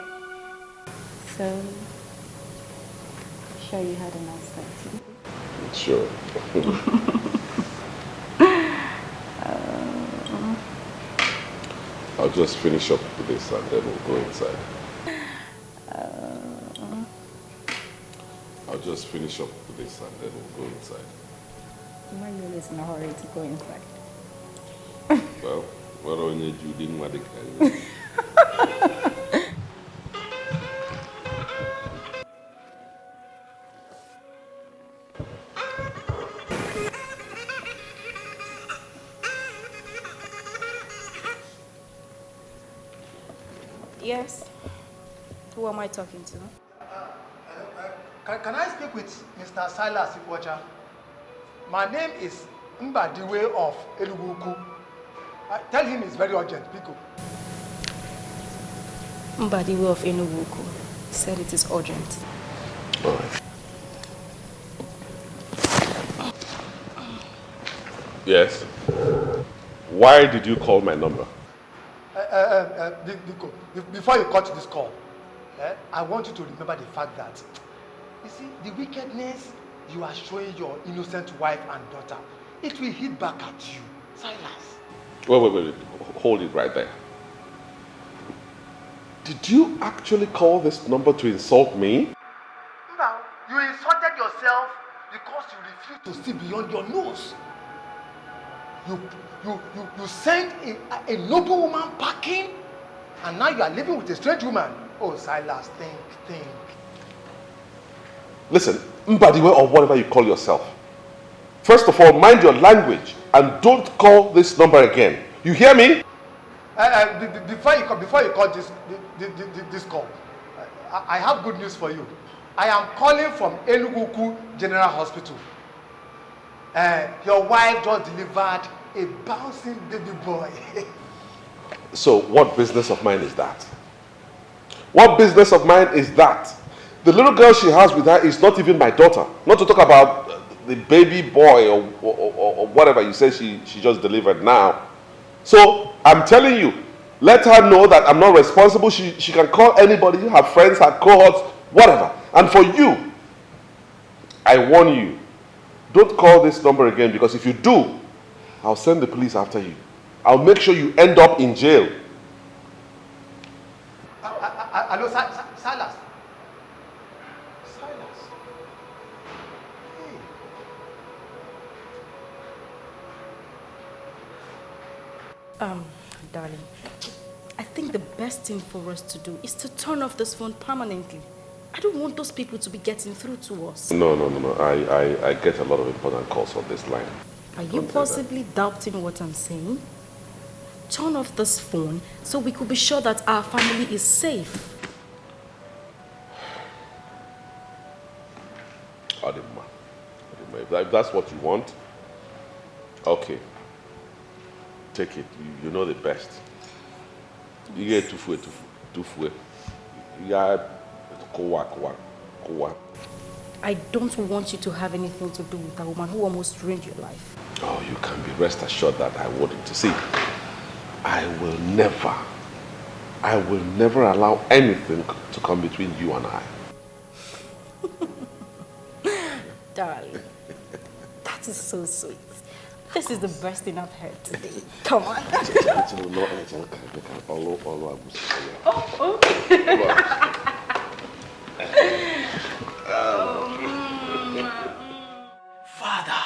So, sure you had a nice night. Sure. I'll just finish up with this and then we'll go inside. I'll just finish up with this and then we'll go inside. Emmanuel is in a hurry to go inside. Well, what on you didn't want to Yes? Who am I talking to? Can I speak with Mr. Silas Ikwacha? My name is Mbadiwe of Eluguku. Tell him it's very urgent, Pico. Mbadiwe of Enuguku said it is urgent. All right. Yes. Why did you call my number? Pico, before you cut this call, I want you to remember the fact that, you see, the wickedness you are showing your innocent wife and daughter, it will hit back at you. Silas. Wait. Hold it right there. Did you actually call this number to insult me? Now, you insulted yourself because you refuse to see beyond your nose. You sent a noble woman packing, and now you are living with a strange woman. Oh, Silas, think. Listen, Mbadiwe or whatever you call yourself. First of all, mind your language and don't call this number again. You hear me? Before you call this call, I have good news for you. I am calling from Enuguku General Hospital. Your wife just delivered a bouncing baby boy. So what business of mine is that? What business of mine is that? The little girl she has with her is not even my daughter. Not to talk about the baby boy or whatever you say she just delivered now. So I'm telling you, let her know that I'm not responsible. She can call anybody, her friends, her cohorts, whatever. And for you, I warn you, don't call this number again, because if you do, I'll send the police after you. I'll make sure you end up in jail. Hello, Silas. Silas. Darling, I think the best thing for us to do is to turn off this phone permanently. I don't want those people to be getting through to us. No. I get a lot of important calls on this line. Are you possibly doubting what I'm saying? Turn off this phone so we could be sure that our family is safe. Adima, if that's what you want, okay. Take it. You know the best. You get tufue. Yeah, kowa. I don't want you to have anything to do with a woman who almost ruined your life. Oh, you can be rest assured that I wouldn't. See, I will never allow anything to come between you and I. Darling, that is so sweet. This is the best thing I've heard today. Come on. Father,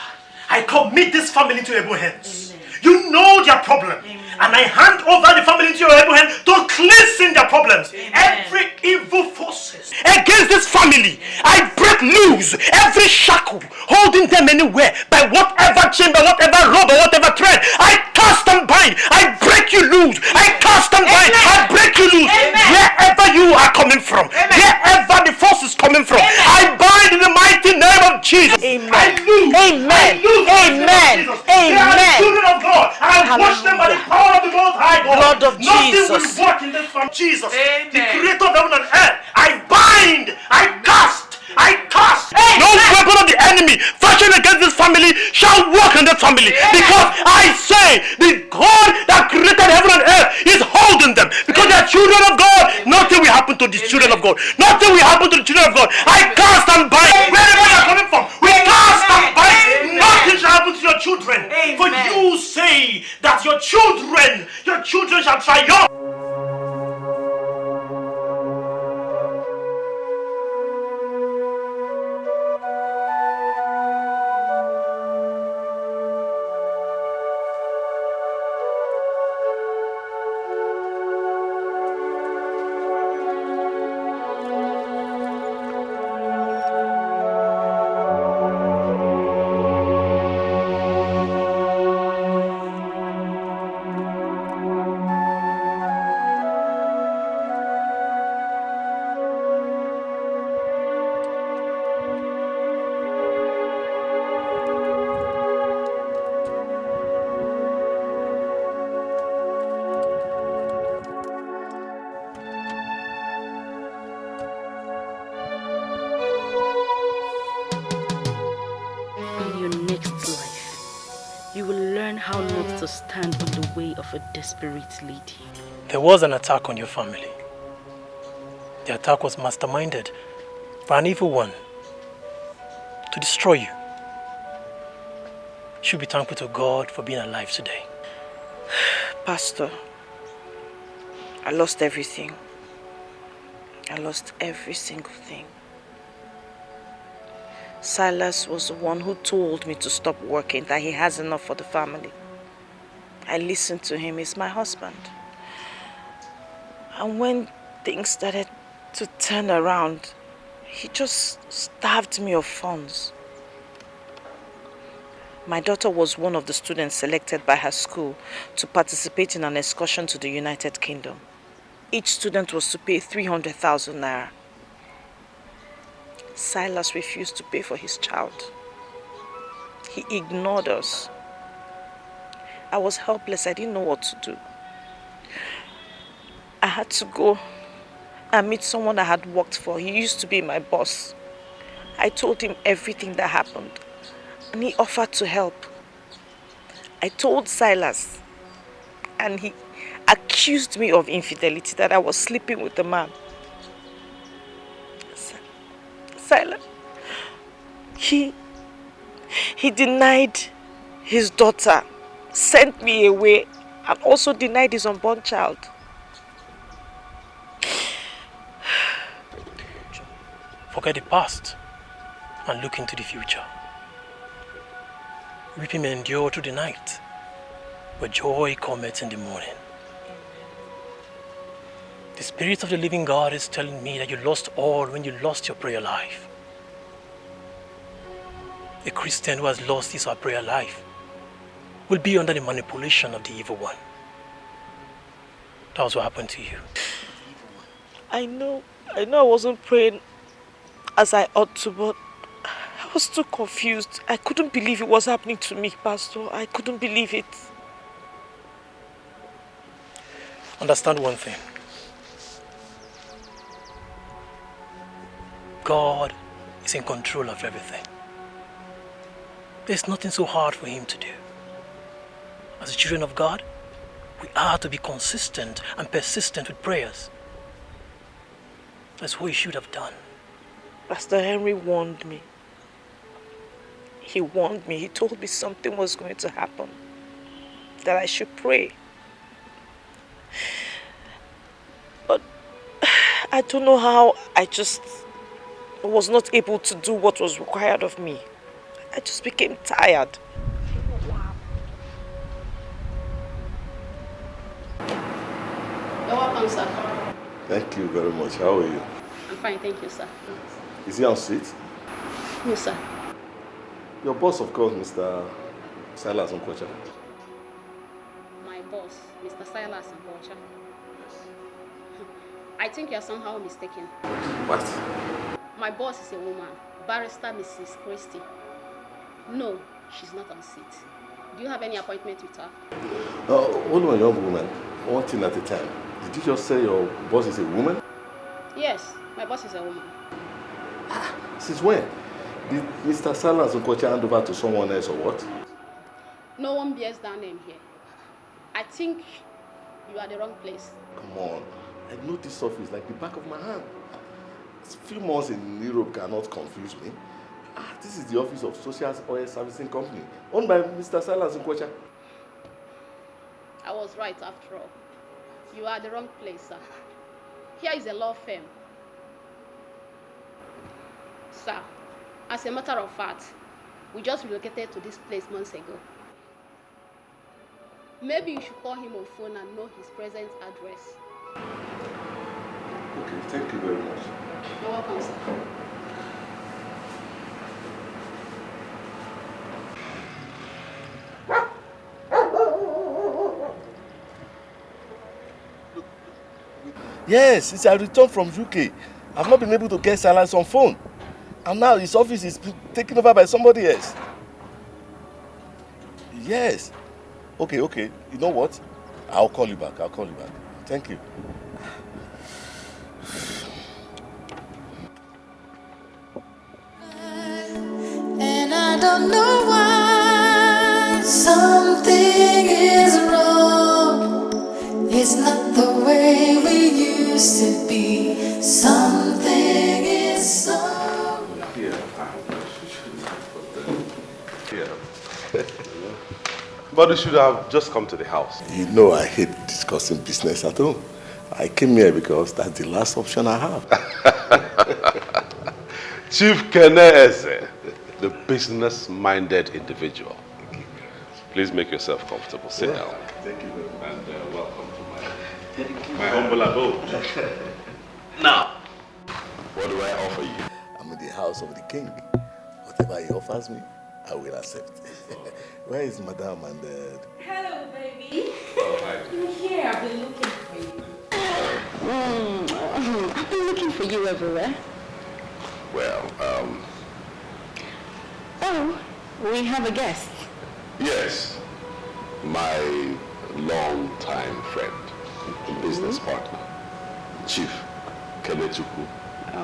I commit this family into your able hands. You know their problem. And I hand over the family into your able hands to cleanse their problems. Every evil forces against this family, I break loose every shackle holding them anywhere by whatever chain, by whatever rope, by whatever thread. I cast and bind. I break you loose. I cast and bind. I break you loose. Wherever you are coming from, wherever the force is coming from, I bind in the mighty name of Jesus. I lose. I lose. Amen. They are the children of God. And I wash them by the power of the Most High God. Blood of Nothing Jesus. will work in this from Jesus, the creator of heaven and earth. I bind, I cast. No weapon of the enemy fashioned against this family shall work in this family. Because I say the God that created heaven and earth is holding them. Because they are children of God. Nothing will happen to the children of God. Nothing will happen to the children of God. I cast and bind. Wherever you are coming from, we cast and bind. Nothing shall happen to your children. For you say that your children shall triumph. to stand in the way of a desperate lady. There was an attack on your family. The attack was masterminded by an evil one to destroy you. You should be thankful to God for being alive today. Pastor, I lost everything. I lost every single thing. Silas was the one who told me to stop working, that he has enough for the family. I listened to him. He's my husband. And when things started to turn around, he just starved me of funds. My daughter was one of the students selected by her school to participate in an excursion to the United Kingdom. Each student was to pay 300,000 naira. Silas refused to pay for his child. He ignored us. I was helpless. I didn't know what to do. I had to go and meet someone I had worked for. He used to be my boss. I told him everything that happened, and he offered to help. I told Silas, and he accused me of infidelity, that I was sleeping with the man. Silas, he denied his daughter, sent me away, and also denied his unborn child. Forget the past and look into the future. Weeping may endure through the night, but joy cometh in the morning. The Spirit of the living God is telling me that you lost all when you lost your prayer life. A Christian who has lost his or her prayer life will be under the manipulation of the evil one. That was what happened to you. I know I wasn't praying as I ought to, but I was too confused. I couldn't believe it was happening to me, Pastor. I couldn't believe it. Understand one thing. God is in control of everything. There's nothing so hard for him to do. As the children of God, we are to be consistent and persistent with prayers. That's what he should have done. Pastor Henry warned me. He warned me. He told me something was going to happen, that I should pray. But I don't know how I just was not able to do what was required of me. I just became tired. You're welcome, sir. Thank you very much. How are you? I'm fine, thank you, sir. Is he on seat? No, sir. Your boss, of course, Mr. Silas Nkwocha. My boss, Mr. Silas Nkwocha. I think you're somehow mistaken. What? My boss is a woman, Barrister Mrs. Christie. No, she's not on seat. Do you have any appointment with her? Hold on, young woman. One thing at a time. Did you just say your boss is a woman? Yes, my boss is a woman. Since when? Did Mr. Silas Nkwocha hand over to someone else or what? No one bears that name here. I think you are the wrong place. Come on. I know this office like the back of my hand. A few months in Europe cannot confuse me. This is the office of Social Oil Servicing Company, owned by Mr. Silas Nkwocha. I was right after all. You are the wrong place, sir. Here is a law firm. Sir, as a matter of fact, we just relocated to this place months ago. Maybe you should call him on phone and know his present address. Okay, thank you very much. You're welcome, sir. Yes, since I returned from UK, I've not been able to get Silas on phone. And now his office is taken over by somebody else. Yes. Okay. You know what? I'll call you back. Thank you. And I don't know why something is wrong. It's not the way we used to be. Something is wrong. But you should have just come to the house. You know I hate discussing business at home. I came here because that's the last option I have. Chief Keneze, the business-minded individual. Please make yourself comfortable. Sit down. Thank you very much. And welcome to my humble abode. Now, what do I offer you? I'm in the house of the king. Whatever he offers me, I will accept. Where is Madame and Hello, baby. Oh, hi. I'm here. I've been looking for you. I've been looking for you everywhere. Well, Oh, we have a guest. yes, my long-time friend and business partner, Chief Kenechukwu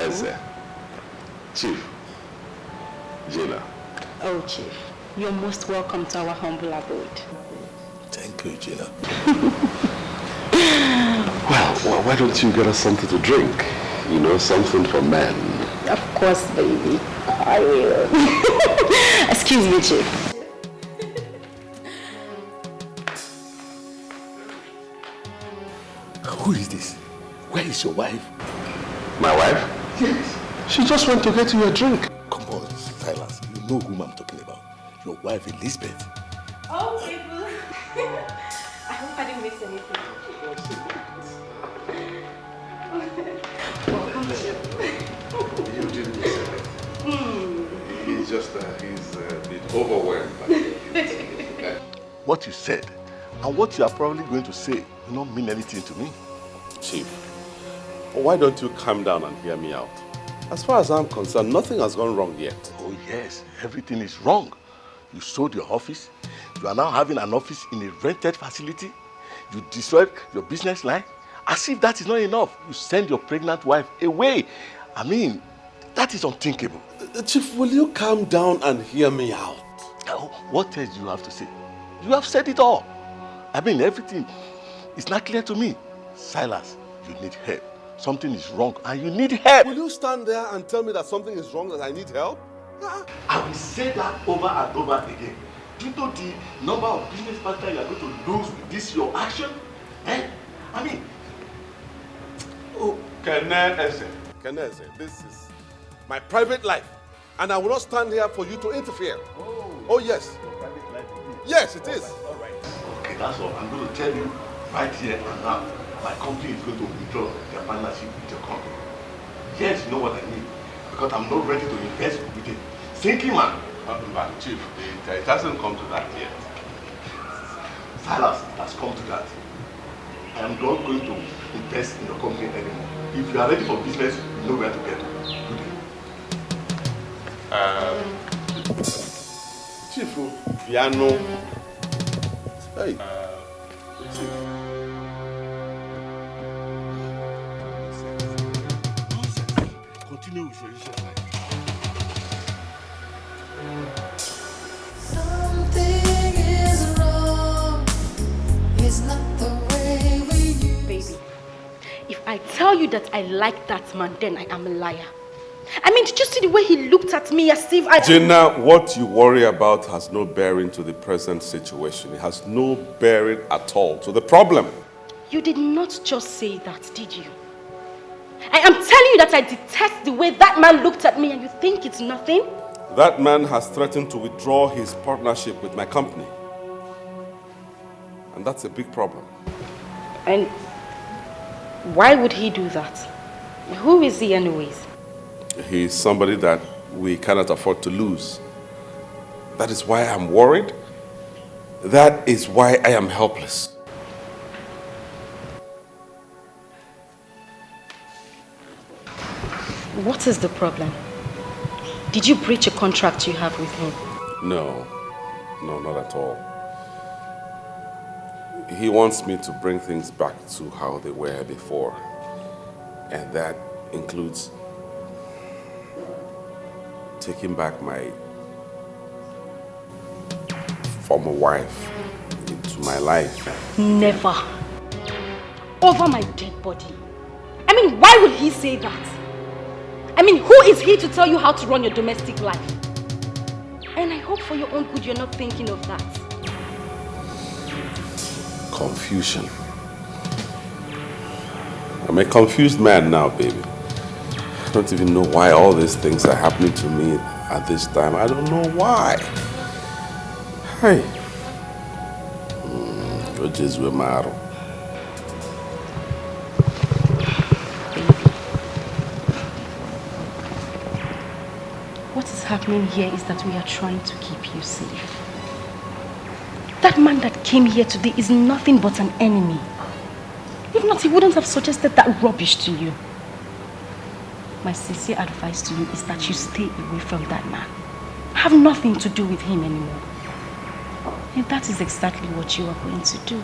Eze. Chief Gina. Oh, Chief, you're most welcome to our humble abode. Thank you, Gina. Well, why don't you get us something to drink? You know, something for men. Of course, baby. I will. Excuse me, Chief. Who is this? Where is your wife? My wife? Yes. She just went to get you a drink. Come on, Silas. You know whom I'm talking about. Your wife, Elizabeth. Oh, people. I hope I didn't miss anything. Welcome, Chip. You didn't miss anything. He's just, he's a bit overwhelmed by it. What you said and what you are probably going to say will not mean anything to me. Chief, why don't you calm down and hear me out? As far as I'm concerned, nothing has gone wrong yet. Oh yes, everything is wrong. You sold your office. You are now having an office in a rented facility. You destroyed your business line. As if that is not enough, you send your pregnant wife away. I mean, that is unthinkable. Chief, will you calm down and hear me out? What else do you have to say? You have said it all. I mean, everything is not clear to me. Silas, you need help. Something is wrong and you need help. Will you stand there and tell me that something is wrong, that I need help? I will say that over and over again. Do you know the number of business partners you are going to lose with this your action? Eh? I mean... Oh, Keneze, this is my private life. And I will not stand here for you to interfere. Oh yes. Your private life indeed. Yes, it is. All right. Okay, that's all. I'm going to tell you right here and now. My company is going to withdraw their partnership with your company. Yes, you know what I mean. Because I'm not ready to invest with a sinking man. Chief, it hasn't come to that yet. Silas, it has come to that. I am not going to invest in your company anymore. If you are ready for business, you know where to get to. Good day. Chief, piano. Hey. Chief. Continue with your usual life. Something is wrong. It's not the way we used. Baby, if I tell you that I like that man, then I am a liar. I mean, did you see the way he looked at me as if I... Gina, what you worry about has no bearing to the present situation. It has no bearing at all to the problem. You did not just say that, did you? I am telling you that I detest the way that man looked at me and you think it's nothing? That man has threatened to withdraw his partnership with my company. And that's a big problem. And why would he do that? Who is he anyways? He's somebody that we cannot afford to lose. That is why I'm worried. That is why I am helpless. What is the problem? Did you breach a contract you have with him? No, not at all. He wants me to bring things back to how they were before. And that includes taking back my former wife into my life. Never. Over my dead body. I mean, why would he say that? I mean, who is he to tell you how to run your domestic life? And I hope for your own good you're not thinking of that. Confusion. I'm a confused man now, baby. I don't even know why all these things are happening to me at this time. I don't know why. Hey. Roges Wemaro. What is happening here is that we are trying to keep you safe. That man that came here today is nothing but an enemy. If not, he wouldn't have suggested that rubbish to you. My sincere advice to you is that you stay away from that man. Have nothing to do with him anymore. And that is exactly what you are going to do.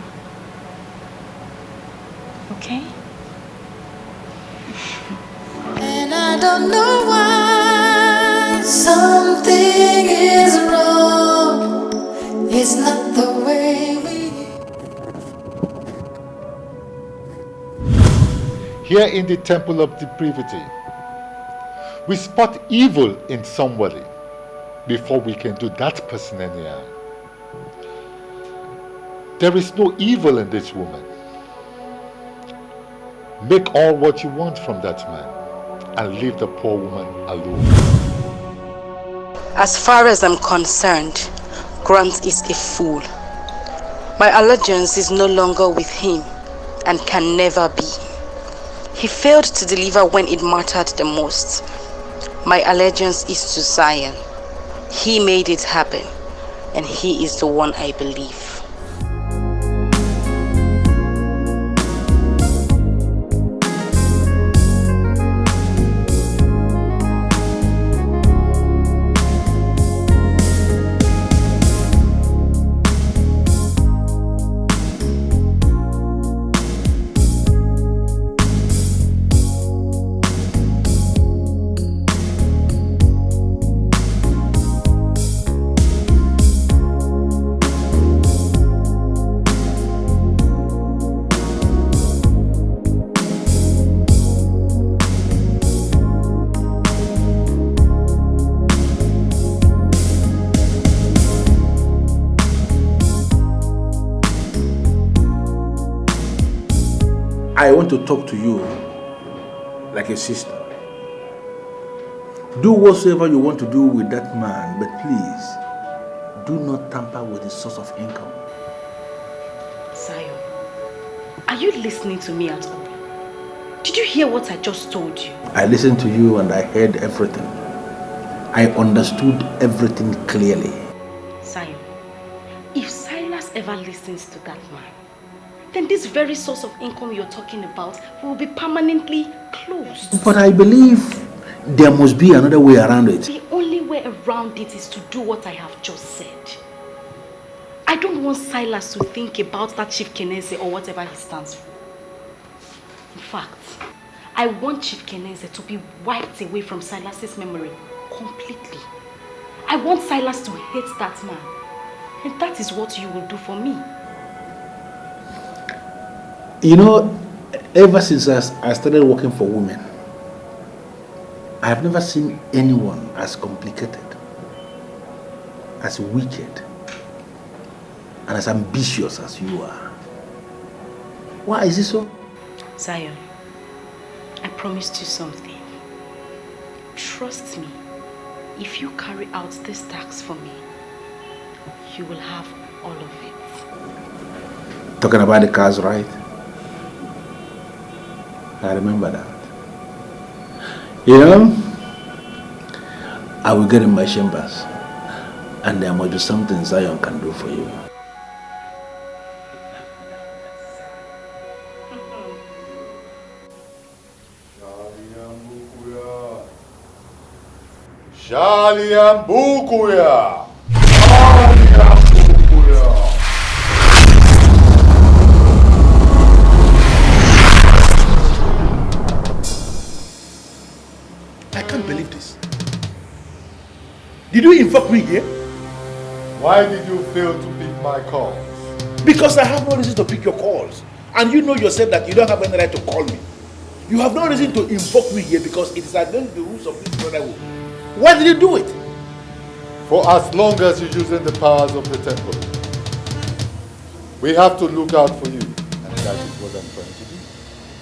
Okay? And I don't know why something is wrong. It's not the way we. Here in the temple of depravity, we spot evil in somebody before we can do that person any harm. There is no evil in this woman. Make all what you want from that man and leave the poor woman alone. As far as I'm concerned, Grant is a fool. My allegiance is no longer with him and can never be. He failed to deliver when it mattered the most. My allegiance is to Zion. He made it happen, and he is the one I believe. I want to talk to you like a sister. Do whatsoever you want to do with that man, but please, do not tamper with his source of income. Zion, are you listening to me at all? Did you hear what I just told you? I listened to you and I heard everything. I understood everything clearly. Zion, if Silas ever listens to that man, then this very source of income you're talking about will be permanently closed. But I believe there must be another way around it. The only way around it is to do what I have just said. I don't want Silas to think about that Chief Keneze or whatever he stands for. In fact, I want Chief Keneze to be wiped away from Silas's memory completely. I want Silas to hate that man. And that is what you will do for me. You know, ever since I started working for women, I have never seen anyone as complicated, as wicked, and as ambitious as you are. Why is it so? Zion, I promised you something. Trust me, if you carry out this task for me, you will have all of it. Talking about the cars, right? I remember that. You know, I will get in my chambers and there must be something Zion can do for you. Shaliambukuya! I can't believe this. Did you invoke me here? Why did you fail to my calls? Because I have no reason to pick your calls. And you know yourself that you don't have any right to call me. You have no reason to invoke me here because it is against the rules of this brotherhood. Why did you do it? For as long as you're using the powers of the temple, we have to look out for you. And that is what I'm trying to do.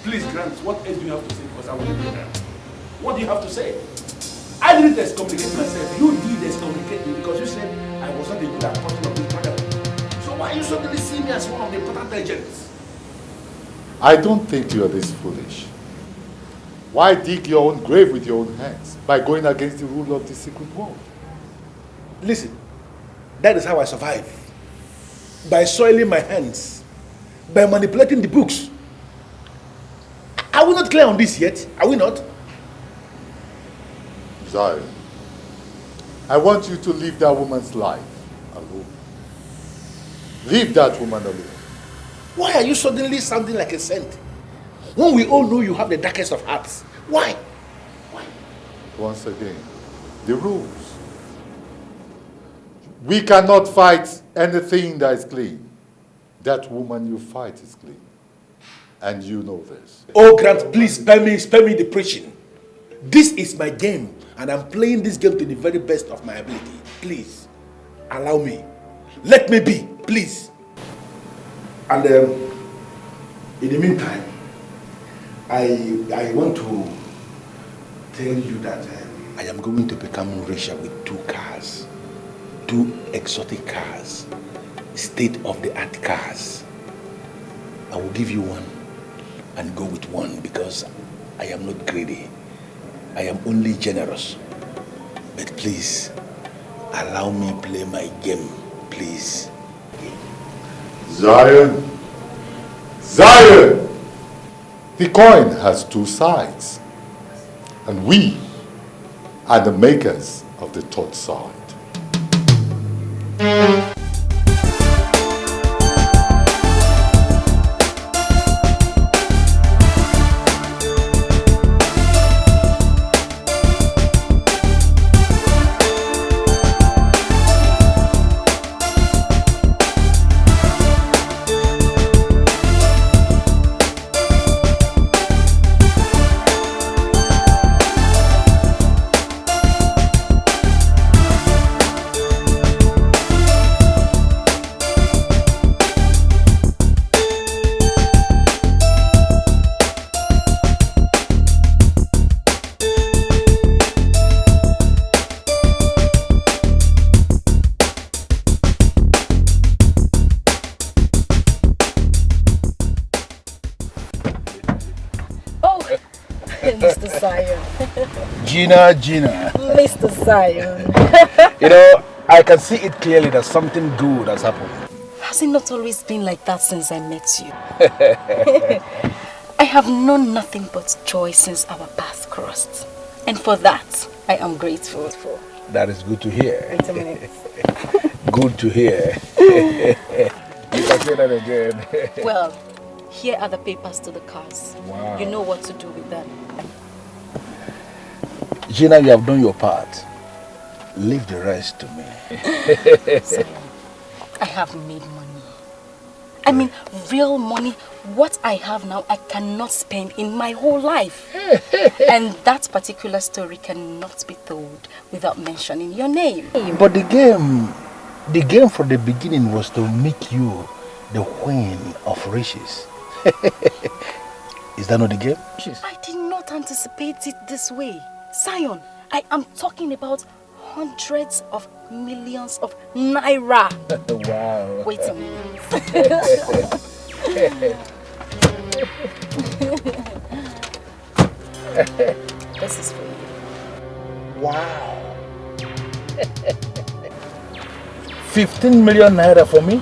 Please, Grant, what else do you have to say? Because I will leave you now. What do you have to say? I didn't excommunicate myself. You did excommunicate me because you said I was not a good apostle of this brotherhood. So why you suddenly see me as one of the important agents? I don't think you are this foolish. Why dig your own grave with your own hands by going against the rule of the secret world? Listen, that is how I survive. By soiling my hands, by manipulating the books. Are we not clear on this yet? Are we not? Zion, I want you to leave that woman's life alone. Leave that woman alone. Why are you suddenly sounding like a saint? When we all know you have the darkest of hearts. Why? Once again, the rules. We cannot fight anything that is clean. That woman you fight is clean. And you know this. Oh, Grant, please spare me the preaching. This is my game, and I'm playing this game to the very best of my ability. Please, allow me. Let me be, please. And in the meantime, I want to tell you that I am going to become richer with 2 cars. 2 exotic cars. State-of-the-art cars. I will give you one and go with one because I am not greedy. I am only generous. But please, allow me play my game, please. Zion! Zion! The coin has 2 sides. And we are the makers of the 3rd side. Mr. Zion. Gina. Mr. Zion. You know, I can see it clearly that something good has happened. Has it not always been like that since I met you? I have known nothing but joy since our paths crossed. And for that, I am grateful. That is good to hear. Wait a minute. Good to hear. You can say that again. Well, here are the papers to the cars. Wow. You know what to do with them. Gina, you have done your part. Leave the rest to me. Zion, I have made money. I mean, real money. What I have now, I cannot spend in my whole life. And that particular story cannot be told without mentioning your name. But the game from the beginning was to make you the queen of riches. Is that not the game? I did not anticipate it this way. Zion, I am talking about hundreds of millions of naira. Wow. Wait a minute. This is for you. Wow. 15 million naira for me?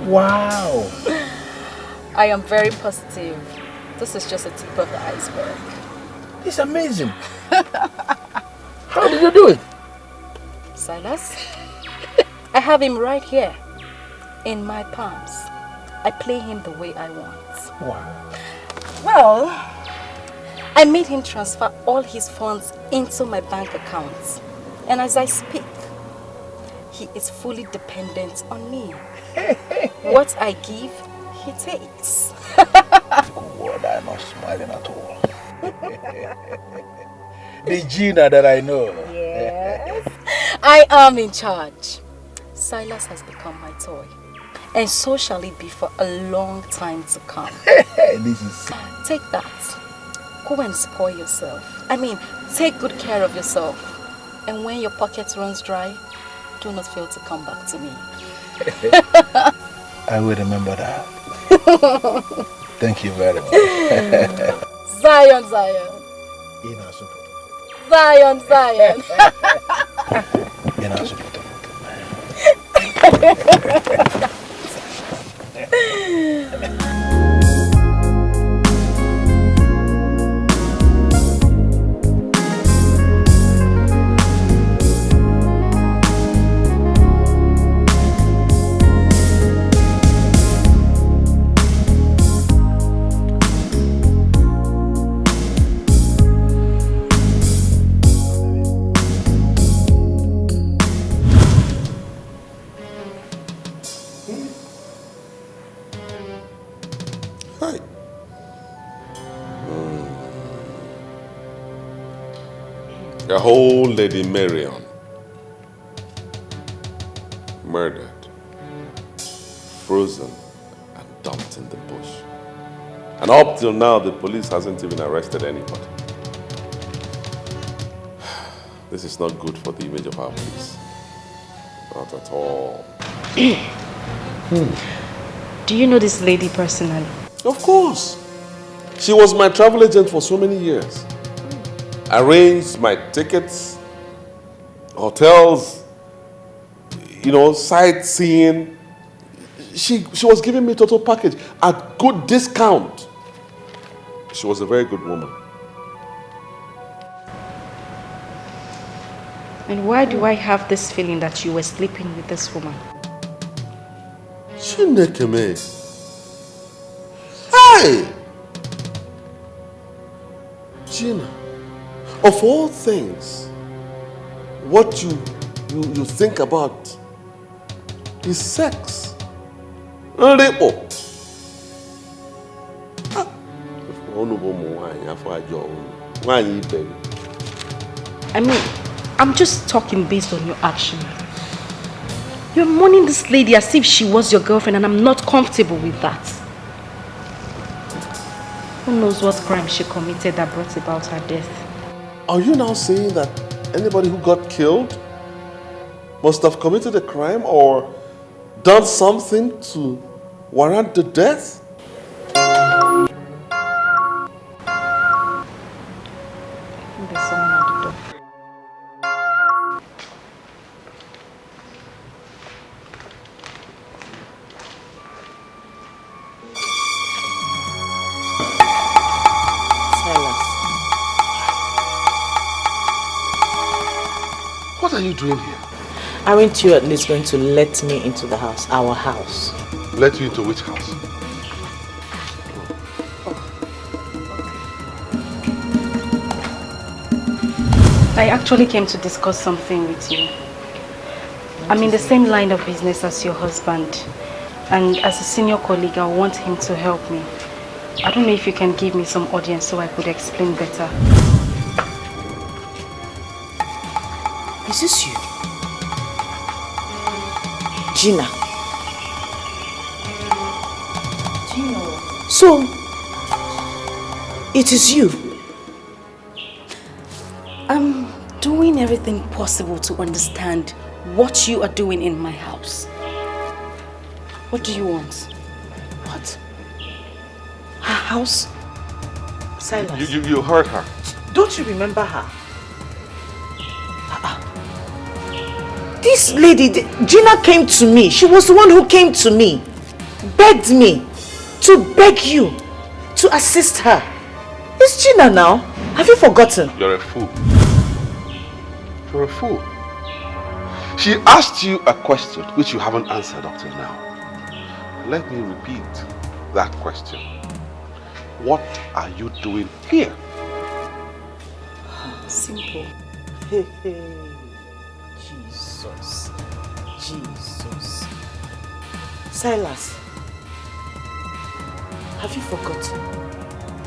Wow. I am very positive. This is just a tip of the iceberg. It's amazing. How did you do it? Silas, I have him right here in my palms. I play him the way I want. Wow. Well, I made him transfer all his funds into my bank accounts. And as I speak, he is fully dependent on me. What I give, he takes. God, I'm not smiling at all. The Gina that I know. Yes. I am in charge. Silas has become my toy. And so shall it be for a long time to come. This is... Take that. Go and spoil yourself. I mean, take good care of yourself. And when your pocket runs dry, do not fail to come back to me. I will remember that. Thank you very much. Zion, Zion. Zion, Zion. The whole Lady Marion murdered, frozen, and dumped in the bush. And up till now, the police hasn't even arrested anybody. This is not good for the image of our police. Not at all. Do you know this lady personally? Of course. She was my travel agent for so many years. Arranged my tickets, hotels, sightseeing. She was giving me a total package at good discount. She was a very good woman. And why do I have this feeling that you were sleeping with this woman? Chinekeme. Hey! Gina, of all things, what you think about is sex. Rape. I mean, I'm just talking based on your action. You're mourning this lady as if she was your girlfriend, and I'm not comfortable with that. Who knows what crime she committed that brought about her death? Are you now saying that anybody who got killed must have committed a crime or done something to warrant the death? There's someone at the door. What are you doing here? Aren't you at least going to let me into the house, our house? Let you into which house? I actually came to discuss something with you. I'm in the same line of business as your husband, and as a senior colleague, I want him to help me. I don't know if you can give me some audience so I could explain better. Is this you? Gina. So, it is you. I'm doing everything possible to understand what you are doing in my house. What do you want? What? Her house? Silas. You heard her. Don't you remember her? This lady, Gina came to me. She was the one who came to me. Begged me to beg you to assist her. It's Gina now. Have you forgotten? You're a fool. You're a fool. She asked you a question which you haven't answered up till now. Let me repeat that question. What are you doing here? Simple. Jesus. Jesus. Silas, have you forgotten?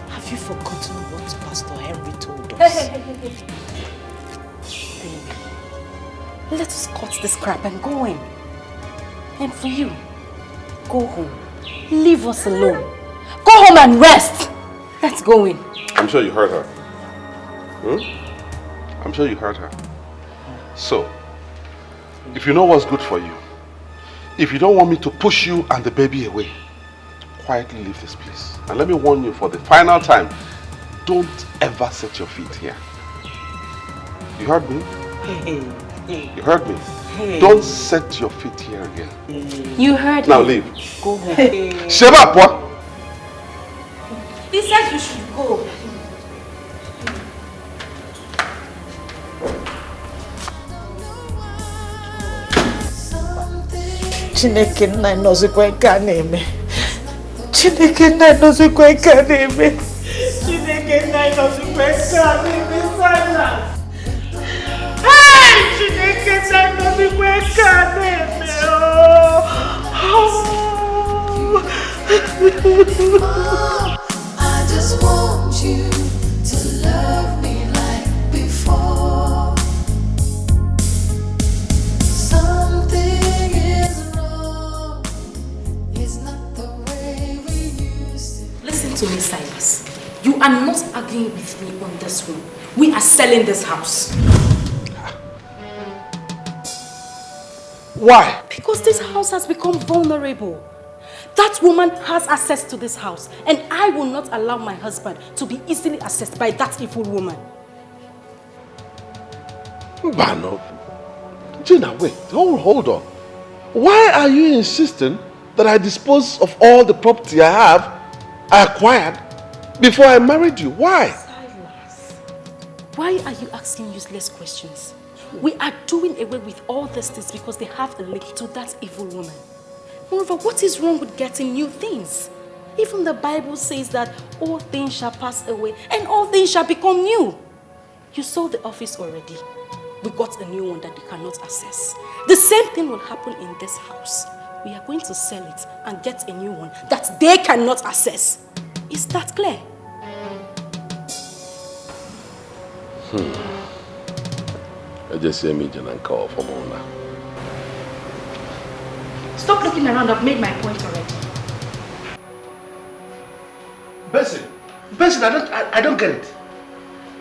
Have you forgotten what Pastor Henry told us? Baby, let us cut this crap and go in. And for you, go home. Leave us alone. Go home and rest. Let's go in. I'm sure you heard her. I'm sure you heard her. So, if you know what's good for you, if you don't want me to push you and the baby away, quietly leave this place. And let me warn you for the final time, don't ever set your feet here. You heard me? You heard me? Don't set your feet here again. You heard now me. Leave. Go home. Shut up, what? He said you should go. Chineke nna nọzikwa nke a na-eme. Chineke nna nọzikwa nke a na-eme. Chineke nna nọzikwa nke a na-eme. Silas. Hey! Chineke nna nọzikwa nke a na-eme. I just want you to love me like before. Something is wrong. It's not the way we used to. Listen to me, Silas. You are not arguing with me on this one. We are selling this house. Why? Because this house has become vulnerable. That woman has access to this house, and I will not allow my husband to be easily accessed by that evil woman. Bano. Gina, wait. Hold on. Why are you insisting that I dispose of all the property I acquired before I married you? Why? Silas, why are you asking useless questions? We are doing away with all these things because they have a link to that evil woman. Moreover, what is wrong with getting new things? Even the Bible says that all things shall pass away and all things shall become new. You sold the office already. We got a new one that they cannot access. The same thing will happen in this house. We are going to sell it and get a new one that they cannot access. Is that clear? I just hear me and call for Mona. Stop looking around. I've made my point already. Benson, I don't get it.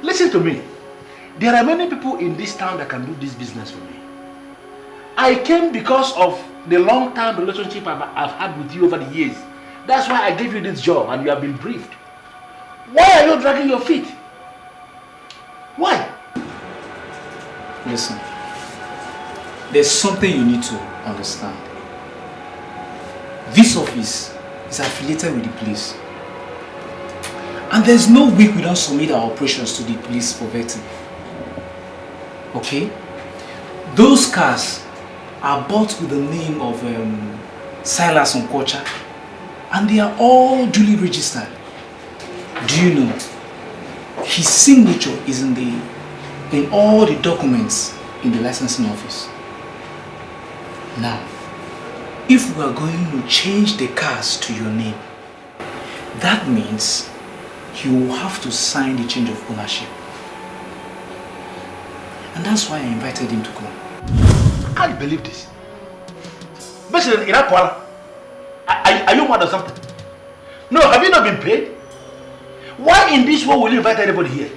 Listen to me. There are many people in this town that can do this business for me. I came because of the long-term relationship I've had with you over the years. That's why I gave you this job and you have been briefed. Why are you dragging your feet? Why? Listen, there's something you need to understand. This office is affiliated with the police. And there's no week we don't submit our operations to the police for vetting. Okay? Those cars are bought with the name of Silas Nkocha, and they are all duly registered. Do you know? His signature is in all the documents in the licensing office. Now, if we are going to change the cars to your name, that means you will have to sign the change of ownership. And that's why I invited him to come. I can't believe this. Are you mad or something? No, have you not been paid? Why in this world will you invite anybody here?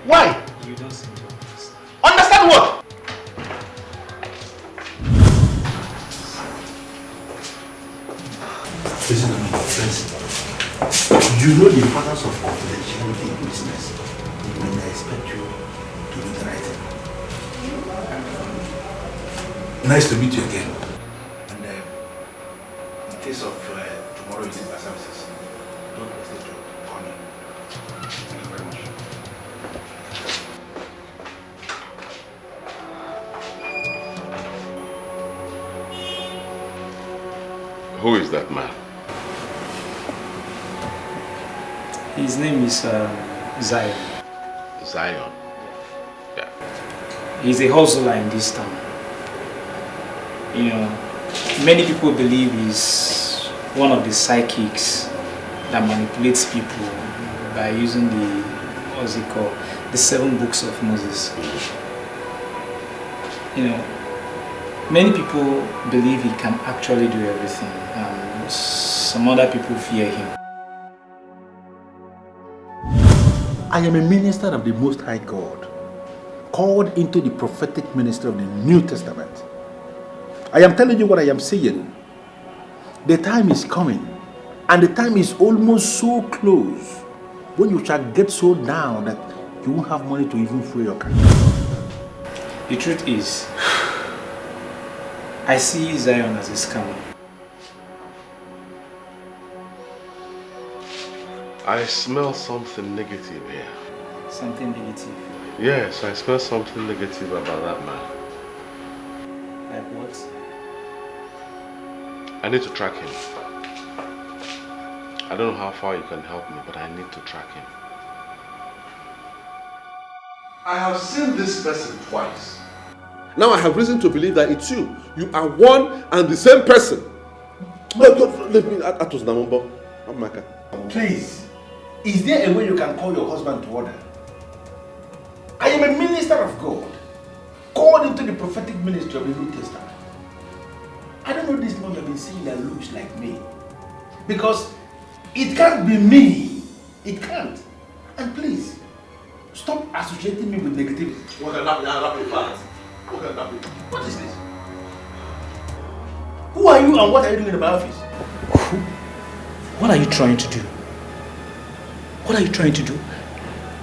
Why? You don't seem to understand. Understand what? Listen to me, friends. You know the importance of confidentiality in business. And I expect you to do the right thing. Nice to meet you again. And in case of tomorrow you need my services, don't hesitate to call me. Thank you very much. Who is that man? His name is Zion. Zion? Yeah. He's a hustler in this town. You know, many people believe he's one of the psychics that manipulates people by using the, what's it called, the 7 books of Moses. You know, many people believe he can actually do everything. Some other people fear him. I am a minister of the Most High God, called into the prophetic ministry of the New Testament. I am telling you what I am saying. The time is coming, and the time is almost so close, when you shall get so down that you won't have money to even fuel your car. The truth is, I see Zion as a scammer. I smell something negative here. Something negative? Yes, I smell something negative about that man. Like what? I need to track him. I don't know how far you can help me, but I need to track him. I have seen this person twice. Now I have reason to believe that it's you. You are one and the same person. Let me, Atos Namumbo. Amaka. Please, is there a way you can call your husband to order? I am a minister of God, called into the prophetic ministry of the New Testament. I don't know this man you have been seeing that looks like me. Because it can't be me. It can't. And please, stop associating me with negativity. What is this? Who are you and what are you doing in my office? What are you trying to do? What are you trying to do?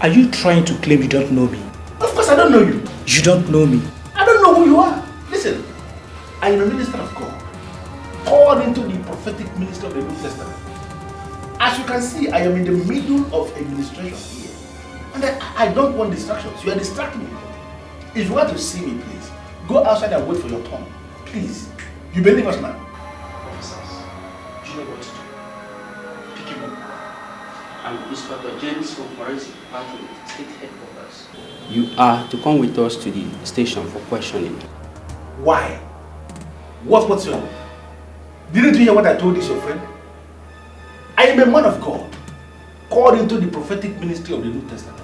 Are you trying to claim you don't know me? Of course I don't know you. You don't know me. I don't know who you are. Listen, I am a minister of God, called into the prophetic ministry of the New Testament. As you can see, I am in the middle of administration here. And I don't want distractions. You are distracting me. If you want to see me, please, go outside and wait for your turn. Please. You believe us now? Officers, do you know what to do? Pick him up. I'm Inspector James from Forensic Department, State Headquarters. You are to come with us to the station for questioning. Why? What's your name? Didn't you hear what I told this your friend? I am a man of God, called into the prophetic ministry of the New Testament.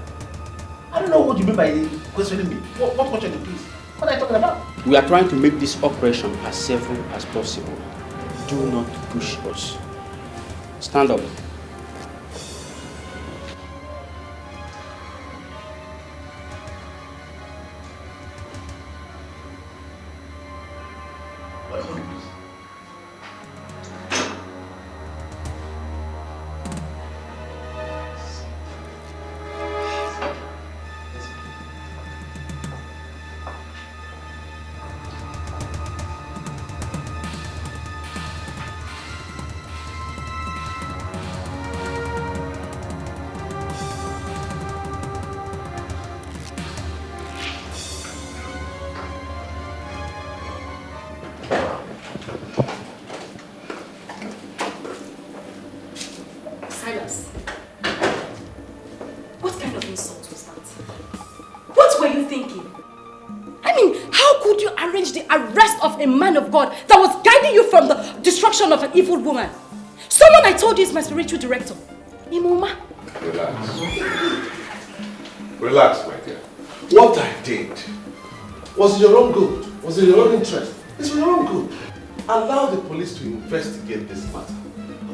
I don't know what you mean by questioning me. What questioning, please? What are you talking about? We are trying to make this operation as safe as possible. Do not push us. Stand up. A man of God that was guiding you from the destruction of an evil woman. Someone I told you is my spiritual director. Imoma. Relax. Relax, my dear. What I did was in your own good. Was in your own interest. It's for your own good. Allow the police to investigate this matter.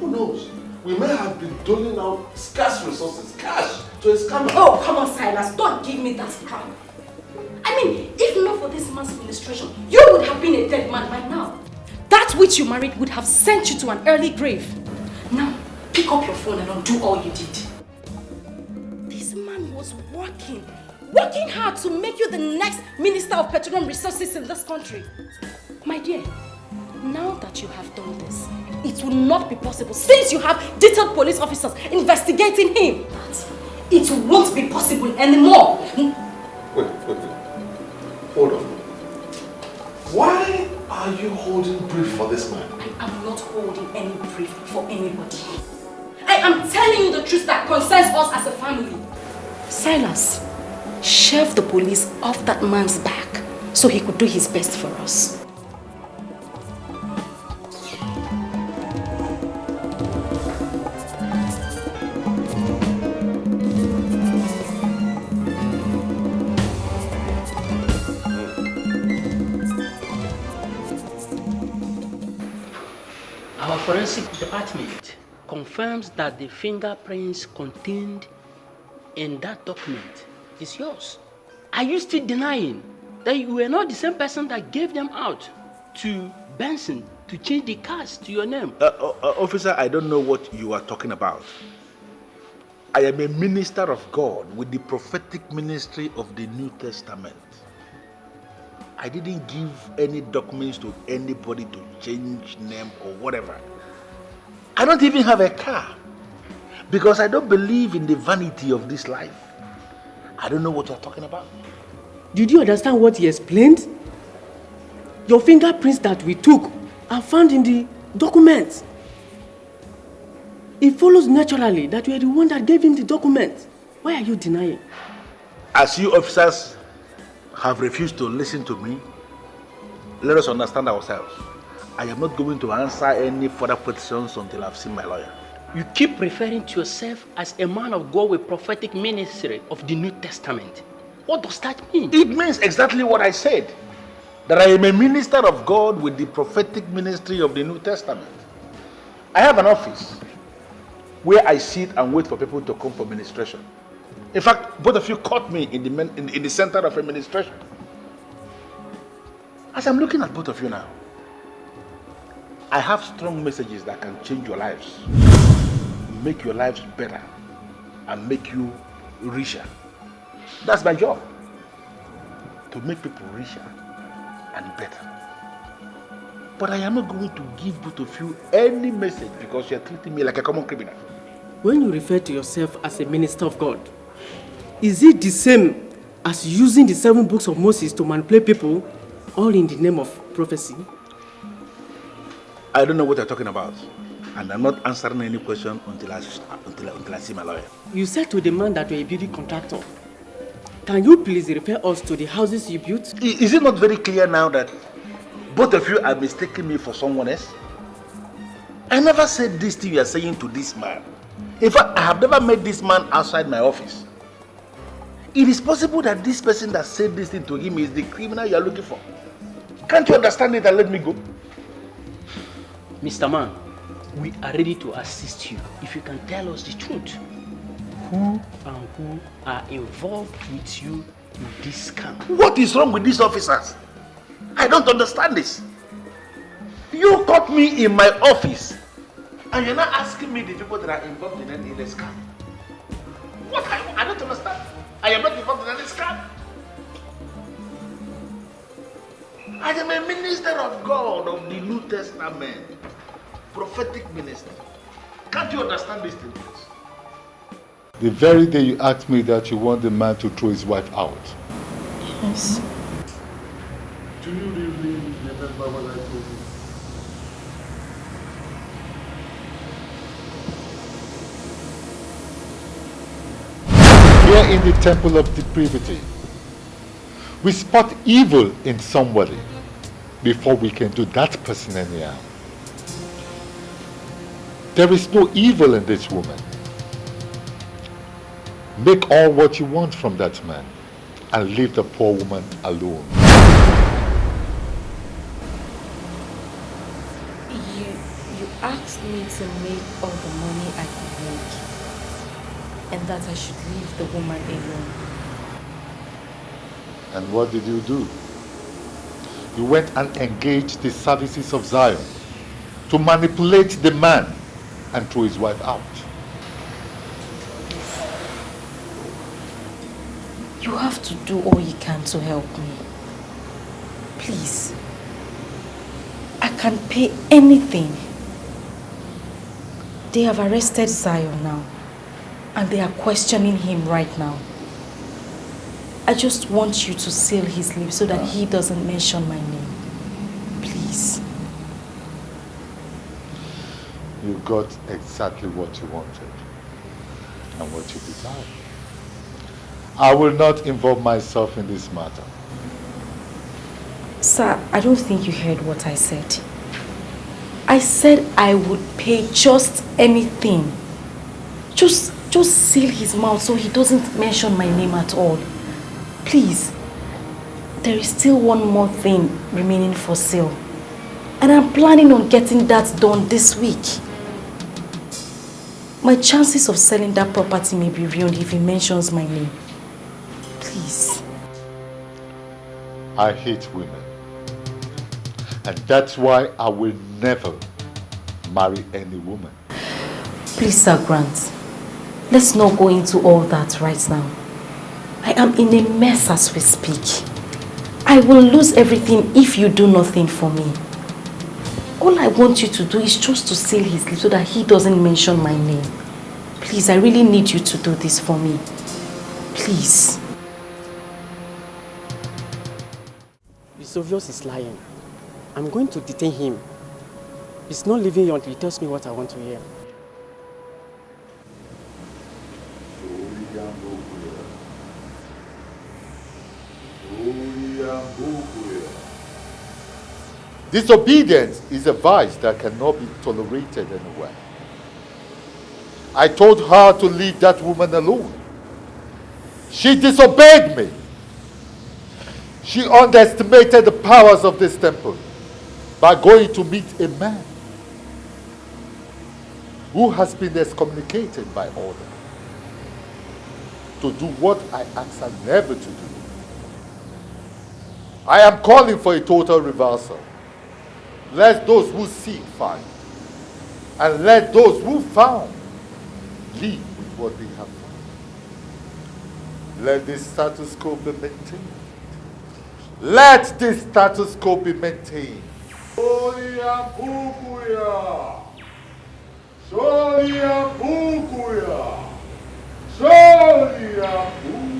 Who knows? We may have been doling out scarce resources, cash, to a scammer. Oh, come on, Silas. Don't give me that crap. I mean, if not for this man's administration, you would have been a dead man by now. That which you married would have sent you to an early grave. Now, pick up your phone and undo all you did. This man was working hard to make you the next Minister of Petroleum Resources in this country. My dear, now that you have done this, it will not be possible since you have detailed police officers investigating him. It won't be possible anymore. Wait. Hold on. Why are you holding brief for this man? I am not holding any brief for anybody. I am telling you the truth that concerns us as a family. Silas, shove the police off that man's back so he could do his best for us. forensic department confirms that the fingerprints contained in that document is yours. Are you still denying that you were not the same person that gave them out to Benson to change the cars to your name? Officer, I don't know what you are talking about. I am a minister of God with the prophetic ministry of the New Testament. I didn't give any documents to anybody to change name or whatever. I don't even have a car because I don't believe in the vanity of this life. I don't know what you're talking about. Did you understand what he explained? Your fingerprints that we took are found in the documents. It follows naturally that you are the one that gave him the documents. Why are you denying? As you officers have refused to listen to me, let us understand ourselves. I am not going to answer any further questions until I've seen my lawyer. You keep referring to yourself as a man of God with prophetic ministry of the New Testament. What does that mean? It means exactly what I said. That I am a minister of God with the prophetic ministry of the New Testament. I have an office where I sit and wait for people to come for ministration. In fact, both of you caught me in the center of administration. As I'm looking at both of you now, I have strong messages that can change your lives, make your lives better, and make you richer. That's my job, to make people richer and better. But I am not going to give both of you any message because you are treating me like a common criminal. When you refer to yourself as a minister of God, is it the same as using the 7 books of Moses to manipulate people, all in the name of prophecy? I don't know what you're talking about, and I'm not answering any question until I see my lawyer. You said to the man that you're a building contractor. Can you please refer us to the houses you built? Is it not very clear now that both of you are mistaking me for someone else? I never said this thing you are saying to this man. In fact, I have never met this man outside my office. It is possible that this person that said this thing to him is the criminal you are looking for. Can't you understand it and let me go? Mr. Man, we are ready to assist you if you can tell us the truth. Who and who are involved with you in this scam? What is wrong with these officers? I don't understand this. You caught me in my office and you're not asking me the people that are involved in the scam. What? I don't understand. I am not involved in any scam. I am a minister of God of the New Testament, prophetic minister. Can't you understand these things? The very day you asked me that you want the man to throw his wife out. Yes. Do you really remember what I told you? Here in the temple of depravity, we spot evil in somebody before we can do that person any harm. There is no evil in this woman. Make all what you want from that man and leave the poor woman alone. You asked me to make all the money I could make and that I should leave the woman alone. And what did you do? You went and engaged the services of Zion to manipulate the man and throw his wife out. You have to do all you can to help me. Please. I can pay anything. They have arrested Zion now, and they are questioning him right now. I just want you to seal his lips so that he doesn't mention my name. Please. You got exactly what you wanted and what you desired. I will not involve myself in this matter. Sir, I don't think you heard what I said. I said I would pay just anything. Just seal his mouth so he doesn't mention my name at all. Please. There is still one more thing remaining for sale. And I'm planning on getting that done this week. My chances of selling that property may be ruined if he mentions my name. Please. I hate women. And that's why I will never marry any woman. Please, Sir Grant. Let's not go into all that right now. I am in a mess as we speak. I will lose everything if you do nothing for me. All I want you to do is just to seal his lips so that he doesn't mention my name. Please, I really need you to do this for me. Please. It's obvious he's lying. I'm going to detain him. He's not leaving you until he tells me what I want to hear. Disobedience is a vice that cannot be tolerated anywhere. I told her to leave that woman alone. She disobeyed me. She underestimated the powers of this temple by going to meet a man who has been excommunicated by order to do what I asked her never to do. I am calling for a total reversal. Let those who seek find, and let those who found leave with what they have found. Let this status quo be maintained. Let this status quo be maintained. Solia Pukuya! Solia Pukuya! Solia Pukuya!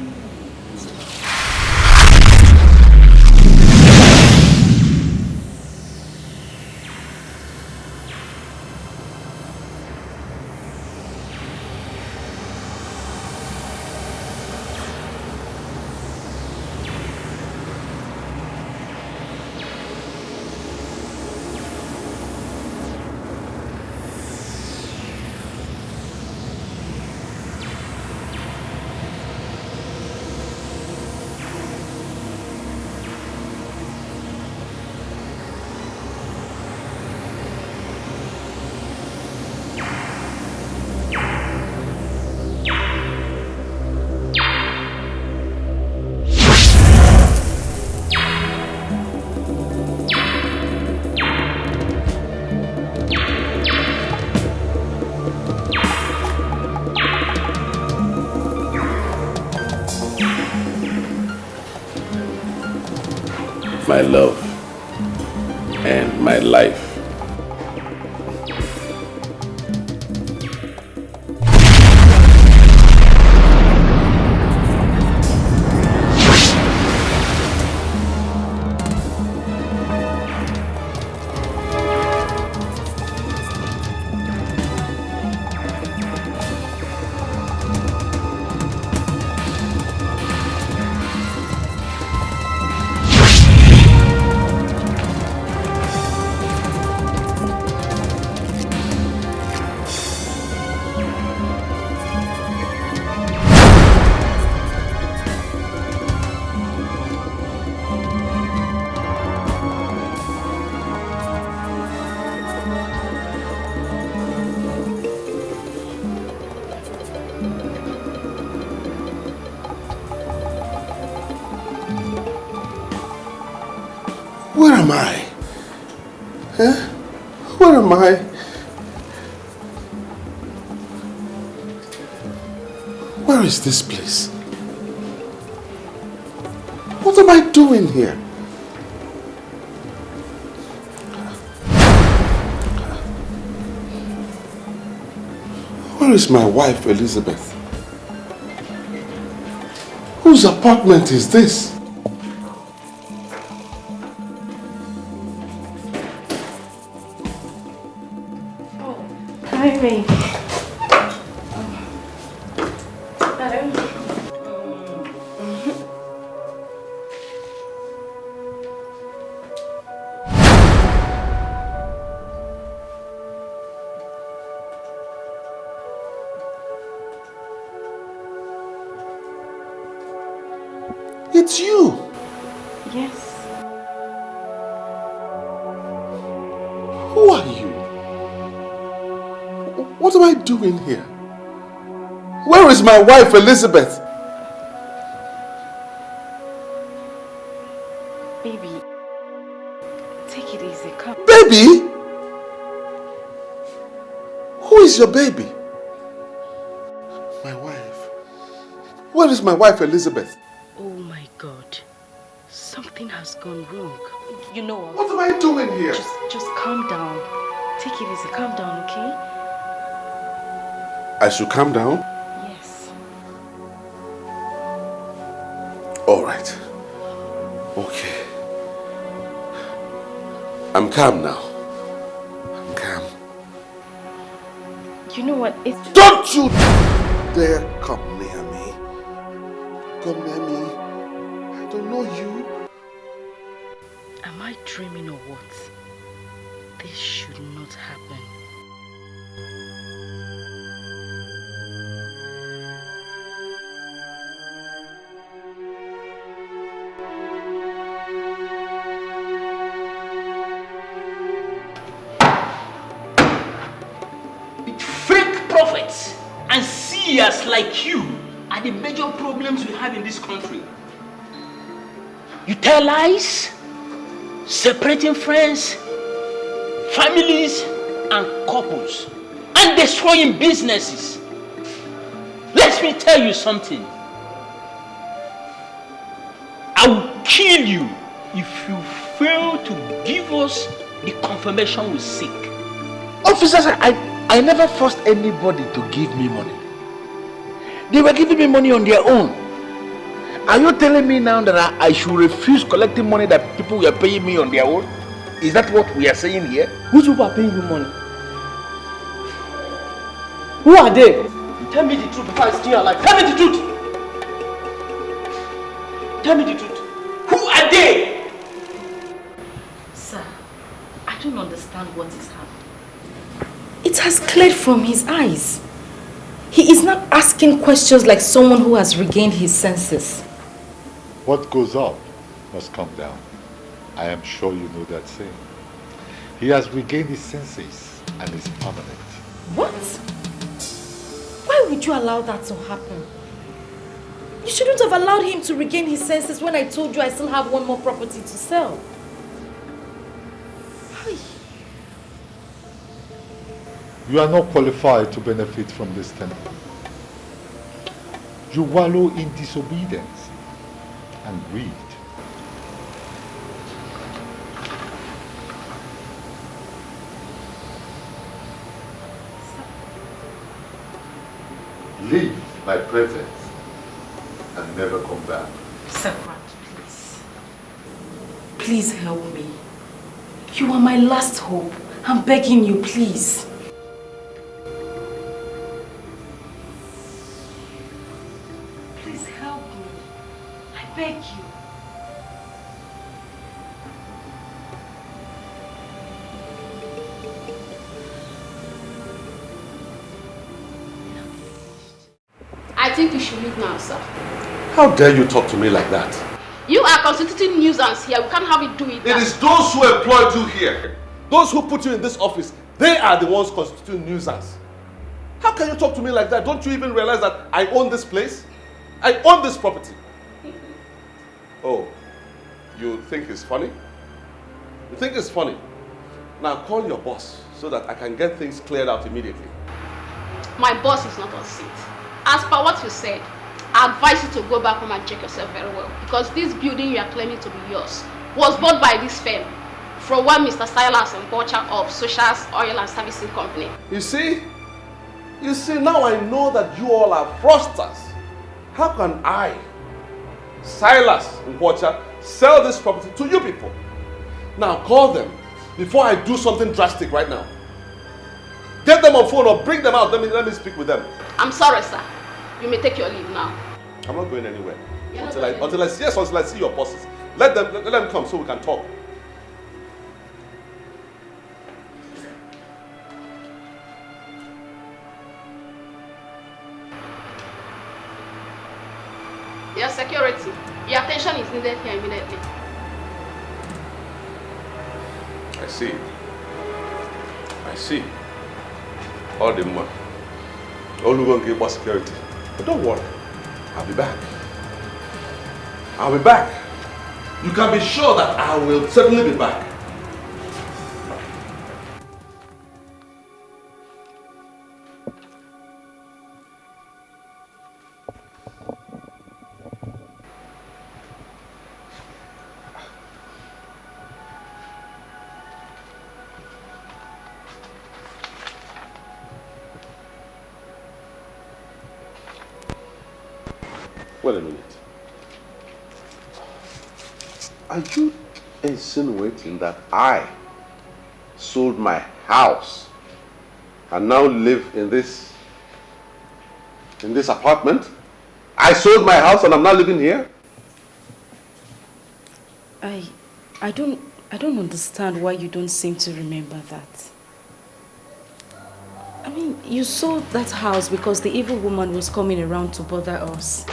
My love and my life. Where am I? Huh? Where am I? Where is this place? What am I doing here? Where is my wife, Elizabeth? Whose apartment is this? Hi. It's you. Yes. I doing here? Where is my wife, Elizabeth? Baby, take it easy, come. Baby? Who is your baby? My wife. Where is my wife, Elizabeth? Oh my God. Something has gone wrong. You know what? What am I doing here? Just calm down. Take it easy. Calm down, okay? I should calm down? Yes. All right. Okay. I'm calm now. I'm calm. You know what? It's... Don't you dare come near me. Come near me. I don't know you. Am I dreaming or what? This should not happen. Fake prophets and seers like you are the major problems we have in this country. You tell lies, separating friends, families, and couples, and destroying businesses. Let me tell you something. I will kill you if you fail to give us the confirmation we seek. Officers, I never forced anybody to give me money. They were giving me money on their own. Are you telling me now that I should refuse collecting money that people were paying me on their own? Is that what we are saying here? Which people are paying you money? Who are they? Tell me the truth before I steal your life. Tell me the truth. Tell me the truth. Who are they? Sir, I don't understand what is happening. It has cleared from his eyes. He is not asking questions like someone who has regained his senses. What goes up must come down. I am sure you know that saying. He has regained his senses and is permanent. What? Why would you allow that to happen? You shouldn't have allowed him to regain his senses when I told you I still have one more property to sell. You are not qualified to benefit from this temple. You wallow in disobedience and greed. Leave my presence and never come back. Sakrat, please. Please help me. You are my last hope. I'm begging you, please. Please help me. I beg you. I think you should leave now, sir. How dare you talk to me like that? You are constituting nuisance here. We can't have it do it. It is those who employed you here. Those who put you in this office. They are the ones constituting nuisance. How can you talk to me like that? Don't you even realize that I own this place? I own this property. Oh, you think it's funny? You think it's funny? Now call your boss so that I can get things cleared out immediately. My boss is not on seat. As per what you said, I advise you to go back home and check yourself very well, because this building you are claiming to be yours was bought by this firm from one Mr. Silas and Butcher of Social's Oil and Servicing Company. You see, now I know that you all are fraudsters. How can I, Silas and Butcher, sell this property to you people? Now call them before I do something drastic right now. Get them on phone or bring them out. Let me speak with them. I'm sorry, sir. You may take your leave now. I'm not going anywhere until I see your bosses. Let them come so we can talk. Your security, your attention is needed here immediately. I see. All the more. Olugo gave us security. But don't worry, I'll be back. I'll be back. You can be sure that I will certainly be back. Wait a minute. Are you insinuating that I sold my house and now live in this apartment? I sold my house and I'm now living here? I don't understand why you don't seem to remember that. I mean, you sold that house because the evil woman was coming around to bother us.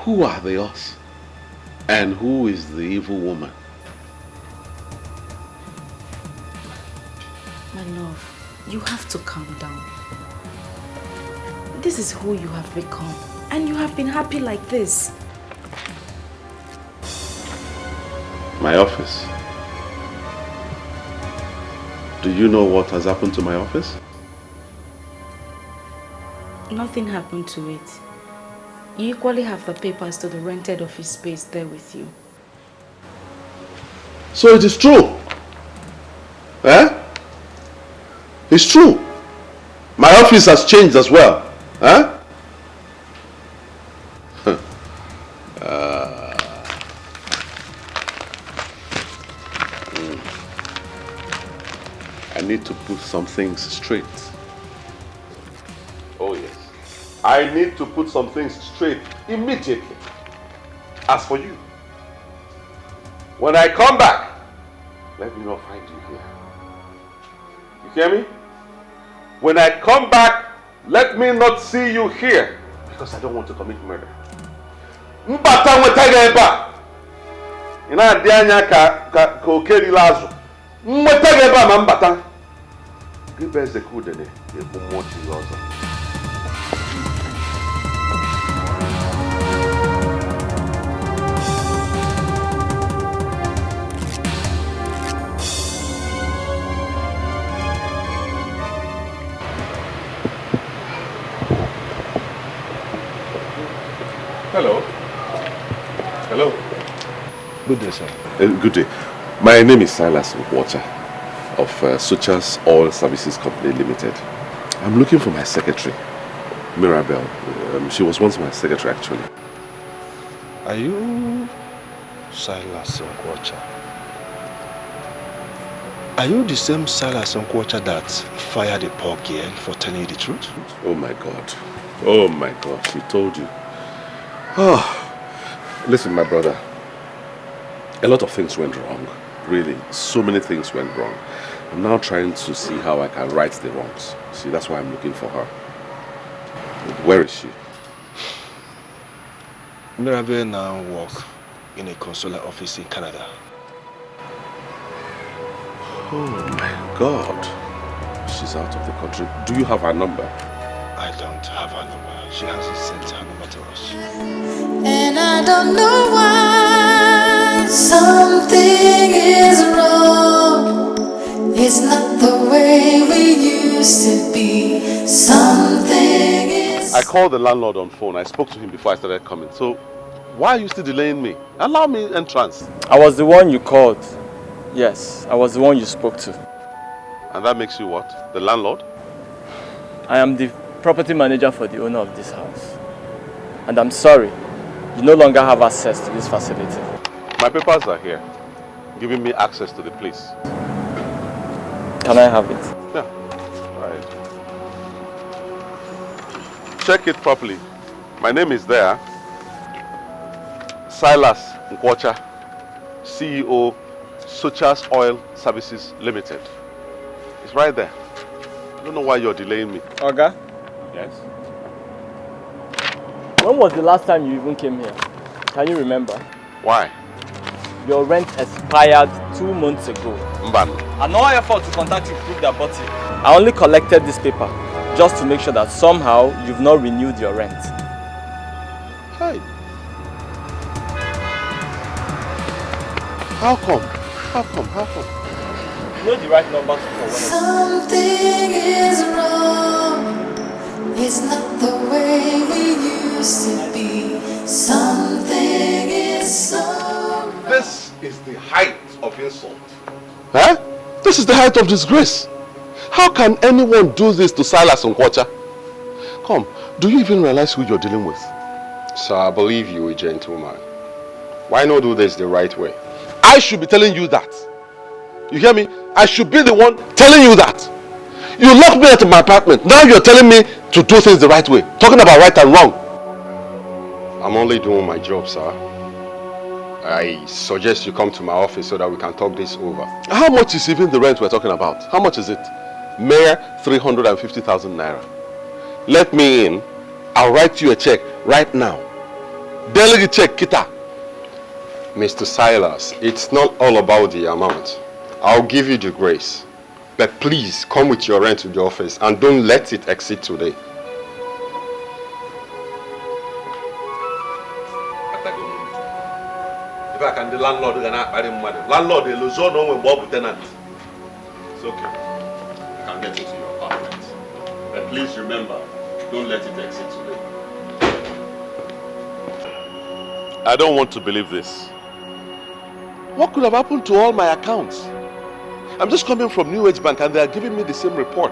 Who are the us? And who is the evil woman? My love, you have to calm down. This is who you have become. And you have been happy like this. My office. Do you know what has happened to my office? Nothing happened to it. You equally have the papers to the rented office space there with you. So it is true. Eh? It's true. My office has changed as well. Eh? I need to put some things straight. Oh yes. I need to put some things straight immediately. As for you, when I come back, let me not find you here. You hear me? When I come back, let me not see you here, because I don't want to commit murder. Mbata mwetege eba. Ina adianya ka okeri lazo. Mwetege eba ma mbata. Gibe zekudene yebu moti loza. Hello. Hello. Good day, sir. Good day. My name is Silas Water of Suchas Oil Services Company Limited. I'm looking for my secretary, Mirabelle. She was once my secretary, actually. Are you Silas Nkwocha? Are you the same Silas Nkwocha that fired the poor girl for telling you the truth? Oh my God. Oh my God. She told you. Oh, listen, my brother. A lot of things went wrong. Really, so many things went wrong. I'm now trying to see how I can right the wrongs. See, that's why I'm looking for her. Where is she? Mirabelle now works in a consular office in Canada. Oh my God. She's out of the country. Do you have her number? I don't have her number. She hasn't sent her number to us. And I don't know why something is wrong. It's not the way we used to be. Something is... I called the landlord on phone. I spoke to him before I started coming. So, why are you still delaying me? Allow me entrance. I was the one you called. Yes, I was the one you spoke to. And that makes you what? The landlord? I am the property manager for the owner of this house. And I'm sorry, you no longer have access to this facility. My papers are here, giving me access to the place. Can I have it? Yeah. Right. Check it properly. My name is there. Silas Nkwocha, CEO, Suchas Oil Services Limited. It's right there. I don't know why you're delaying me. Oga? Yes? When was the last time you even came here? Can you remember? Why? Your rent expired 2 months ago. Mban. And all effort to contact you proved abortive. I only collected this paper just to make sure that somehow you've not renewed your rent. Hi. How come? How come? How come? You know the right number for when Something is wrong. It's not the way we used to be. Something is so. This is the height of insult. Huh? This is the height of disgrace. How can anyone do this to Silas Nkwocha? Come, do you even realize who you're dealing with? Sir, I believe you a gentleman. Why not do this the right way? I should be telling you that. You hear me? I should be the one telling you that. You locked me out of my apartment. Now you're telling me to do things the right way. Talking about right and wrong. I'm only doing my job, sir. I suggest you come to my office so that we can talk this over. How much is even the rent we're talking about? How much is it? Mere 350,000 naira. Let me in. I'll write you a check right now. Delegate check, Kita. Mr. Silas, it's not all about the amount. I'll give you the grace. But please come with your rent to the office and don't let it exceed today. If I can, the landlord gonna buy him money. Landlord, the Luzon no Bob tenant. It's okay. I can get into your apartment. But please remember, don't let it exceed today. I don't want to believe this. What could have happened to all my accounts? I'm just coming from New Age Bank and they are giving me the same report.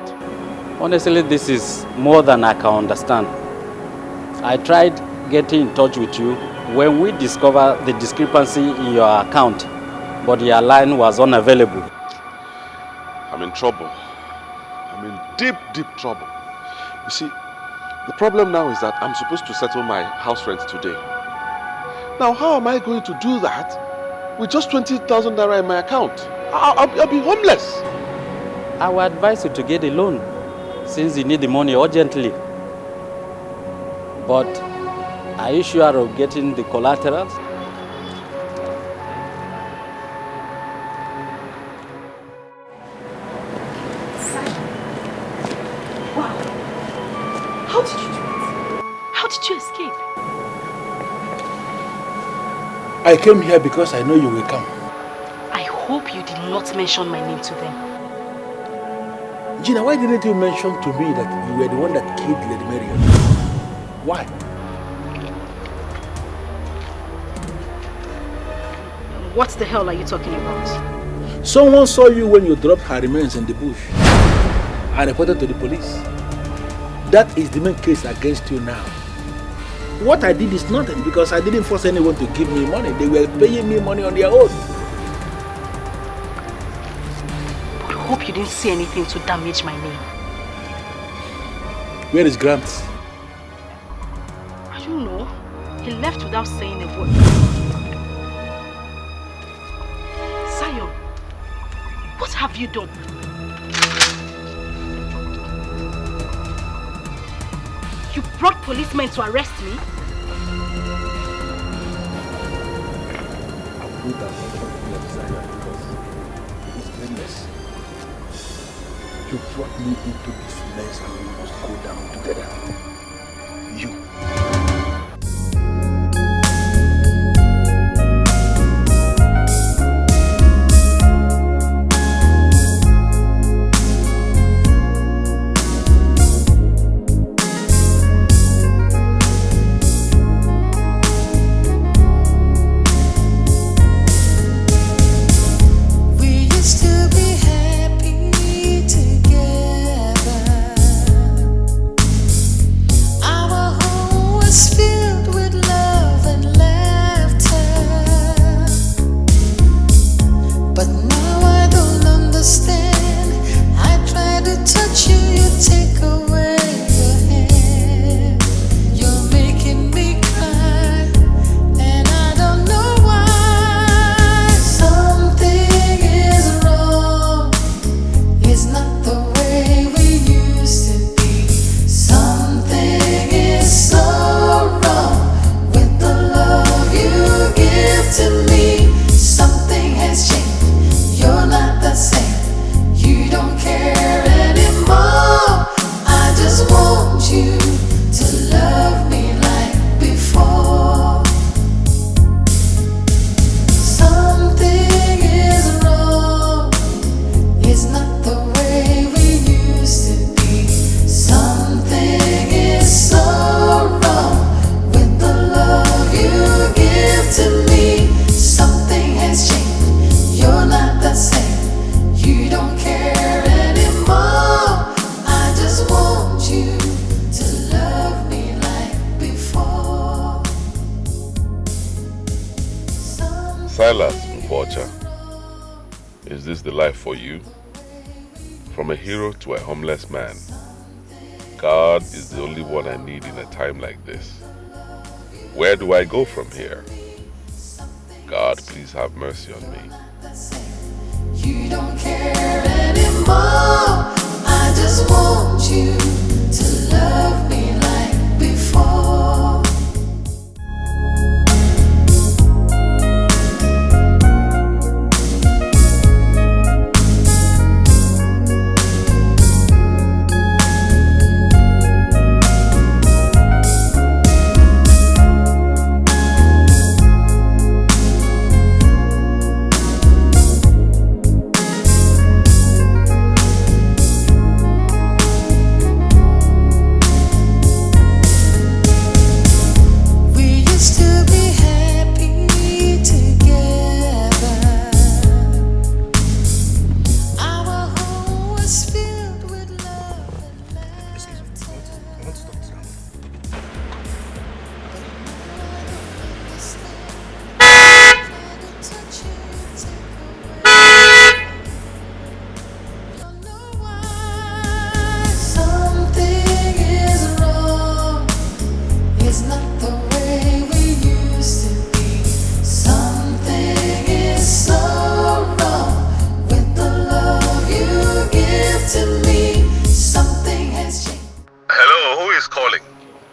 Honestly, this is more than I can understand. I tried getting in touch with you when we discovered the discrepancy in your account, but your line was unavailable. I'm in trouble. I'm in deep, deep trouble. You see, the problem now is that I'm supposed to settle my house rent today. Now, how am I going to do that with just 20,000 naira in my account? I'll be homeless. I would advise you to get a loan since you need the money urgently. But are you sure of getting the collaterals? Wow. How did you do it? How did you escape? I came here because I know you will come. I hope you did not mention my name to them. Gina, why didn't you mention to me that you were the one that killed Lady Marian? Why? What the hell are you talking about? Someone saw you when you dropped her remains in the bush and reported to the police. That is the main case against you now. What I did is nothing because I didn't force anyone to give me money. They were paying me money on their own. I hope you didn't say anything to damage my name. Where is Grant? I don't know. He left without saying a word. Zion, what have you done? You brought policemen to arrest me? I would have not Zion because he is blameless. You brought me into this mess and we must go down together. You. Together, our home was Silas Mbocha, is this the life for you? From a hero to a homeless man, God is the only one I need in a time like this. Where do I go from here? God, please have mercy on me. You don't care anymore. I just want you to love me like before.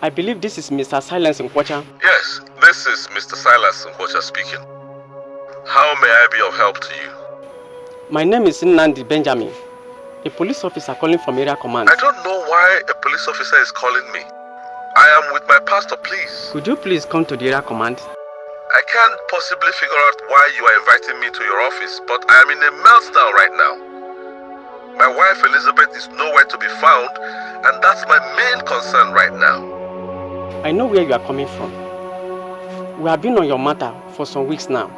I believe this is Mr. Silas Nkwocha. Yes, this is Mr. Silas Nkwocha speaking. How may I be of help to you? My name is Nnamdi Benjamin, a police officer calling from area command. I don't know why a police officer is calling me. I am with my pastor, please. Could you please come to the area command? I can't possibly figure out why you are inviting me to your office, but I am in a meltdown right now. My wife Elizabeth is nowhere to be found, and that's my main concern right now. I know where you are coming from. We have been on your matter for some weeks now,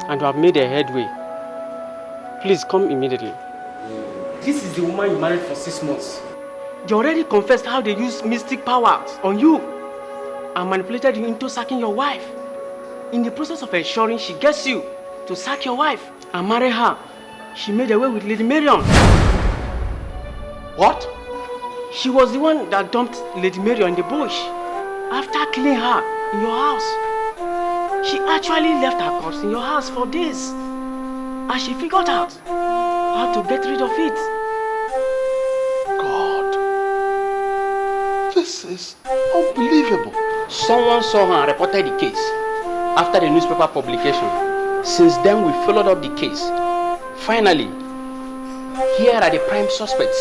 and we have made a headway. Please come immediately. This is the woman you married for 6 months. You already confessed how they used mystic powers on you and manipulated you into sacking your wife. In the process of ensuring she gets you to sack your wife and marry her, she made away with Lady Marion. What? She was the one that dumped Lady Marion in the bush after killing her in your house. She actually left her corpse in your house for days, and she figured out how to get rid of it. God, this is unbelievable. Someone saw her and reported the case after the newspaper publication. Since then, we followed up the case. Finally, here are the prime suspects.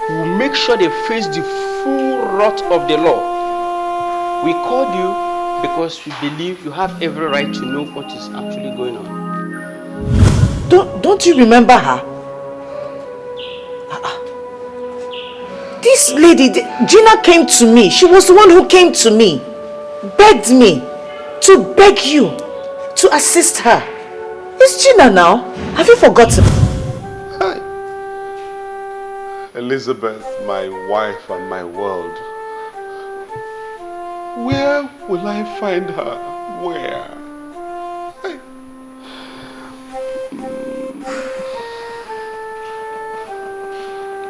We'll make sure they face the full wrath of the law. We called you because we believe you have every right to know what is actually going on. Don't you remember her? This lady, Gina, came to me. She was the one who came to me, begged me to beg you to assist her. It's Gina now. Have you forgotten? Hi. Elizabeth, my wife and my world. Where will I find her? Where?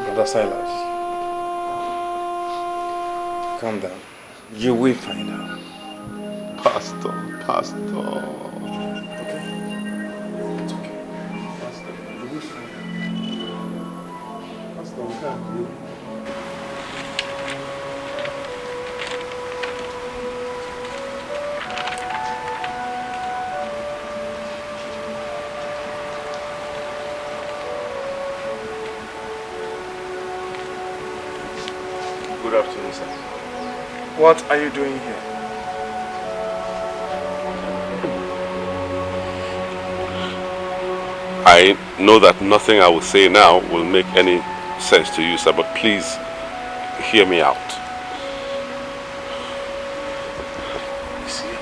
Brother Silas, calm down. You will find her. Pastor. Okay. It's okay. Pastor, you will find her. Pastor, we can't do it. Good afternoon, sir. What are you doing here? I know that nothing I will say now will make any sense to you, sir, but please hear me out. You see,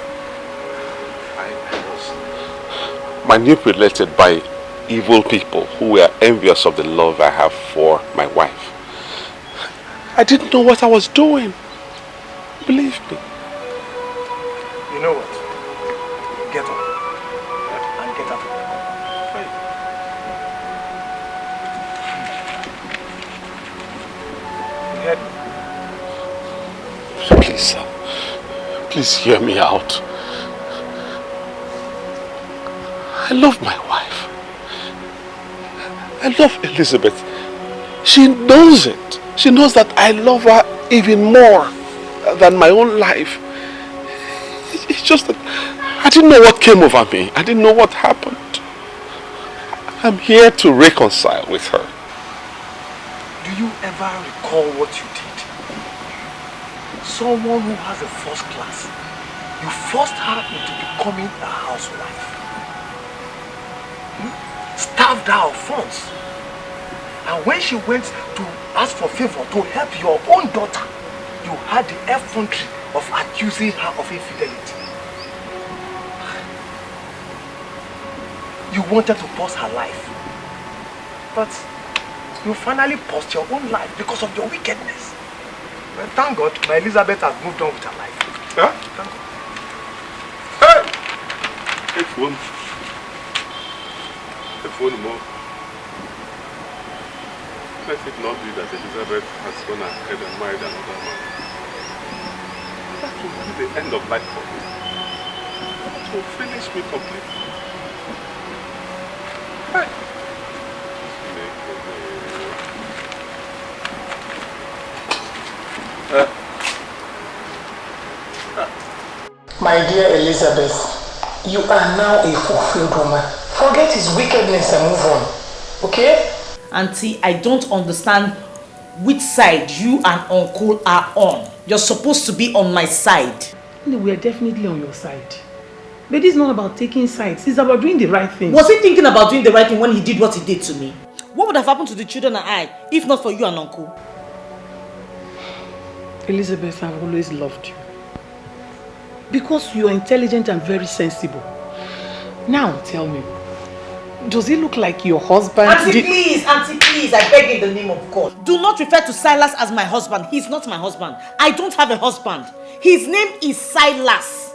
I was manipulated by evil people who were envious of the love I have for my wife. I didn't know what I was doing. Believe me. You know what? Get up. heard me. Please, sir. Please hear me out. I love my wife. I love Elizabeth. She knows it. She knows that I love her even more than my own life. It's just that I didn't know what came over me. I didn't know what happened. I'm here to reconcile with her. Do you ever recall what you did? Someone who has a first class, you forced her into becoming a housewife. Starved her of funds. And when she went to ask for favor to help your own daughter, you had the effrontery of accusing her of infidelity. You wanted to pause her life. But you finally paused your own life because of your wickedness. Well, thank God, my Elizabeth has moved on with her life. Huh? Thank God. Hey! Hey, phone. Hey, phone more. Let it not be that Elizabeth has gone ahead and married another man. That will be the end of life for me. That will finish me completely. Hey! My dear Elizabeth, you are now a fulfilled woman. Forget his wickedness and move on, okay? Auntie, I don't understand which side you and Uncle are on. You're supposed to be on my side. No, we are definitely on your side. But this is not about taking sides. It's about doing the right thing. Was he thinking about doing the right thing when he did what he did to me? What would have happened to the children and I if not for you and Uncle? Elizabeth, I've always loved you. Because you are intelligent and very sensible. Now tell me, does he look like your husband? Auntie, please, I beg in the name of God. Do not refer to Silas as my husband. He's not my husband. I don't have a husband. His name is Silas.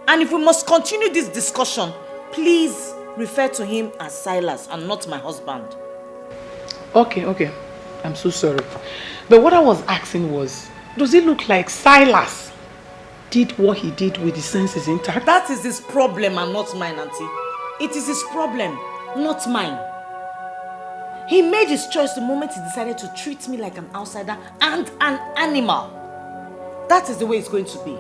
And if we must continue this discussion, please refer to him as Silas and not my husband. Okay. I'm so sorry. But what I was asking was, does he look like Silas did what he did with his senses intact? That is his problem and not mine, Auntie. It is his problem, not mine. He made his choice the moment he decided to treat me like an outsider and an animal. That is the way it's going to be.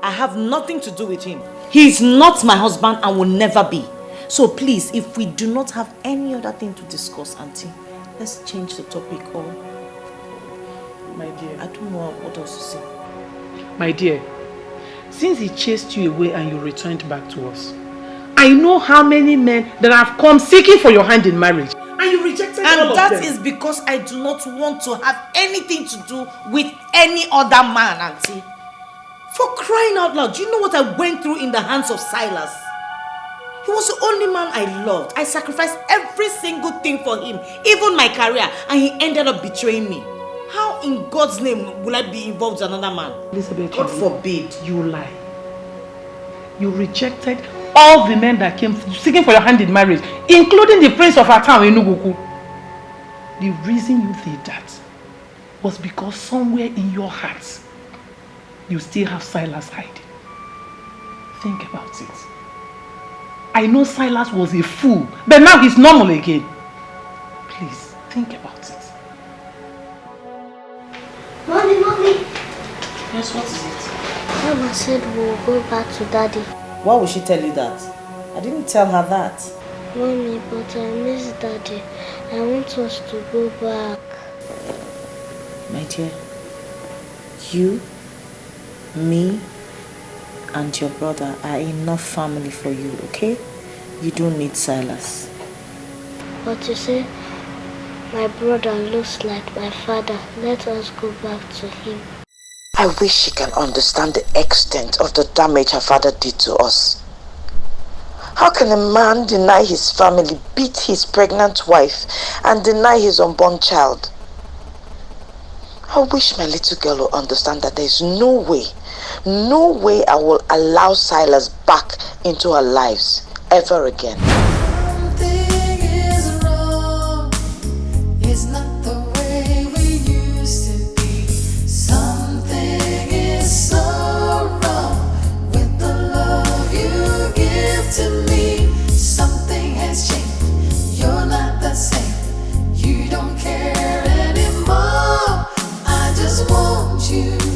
I have nothing to do with him. He is not my husband and will never be. So please, if we do not have any other thing to discuss, Auntie, let's change the topic or... My dear. I don't know what else to say. My dear, since he chased you away and you returned back to us, I know how many men that have come seeking for your hand in marriage. And you rejected all of them. And that is because I do not want to have anything to do with any other man, Auntie. For crying out loud, do you know what I went through in the hands of Silas? He was the only man I loved. I sacrificed every single thing for him, even my career, and he ended up betraying me. How in God's name will I be involved with another man? Elizabeth, God forbid. You lie. You rejected all the men that came seeking for your hand in marriage, including the prince of our town, Enuguku. The reason you did that was because somewhere in your heart, you still have Silas hiding. Think about it. I know Silas was a fool, but now he's normal again. Please, think about it. Mommy. Yes, what is it? Mama said we'll go back to Daddy. Why would she tell you that? I didn't tell her that. Mommy, but I miss Daddy. I want us to go back. My dear, you, me, and your brother are enough family for you, okay? You don't need Silas. But you see, my brother looks like my father. Let us go back to him. I wish she can understand the extent of the damage her father did to us. How can a man deny his family, beat his pregnant wife, and deny his unborn child? I wish my little girl will understand that there is no way I will allow Silas back into our lives ever again. Something is wrong. It's not the way we used to be. you.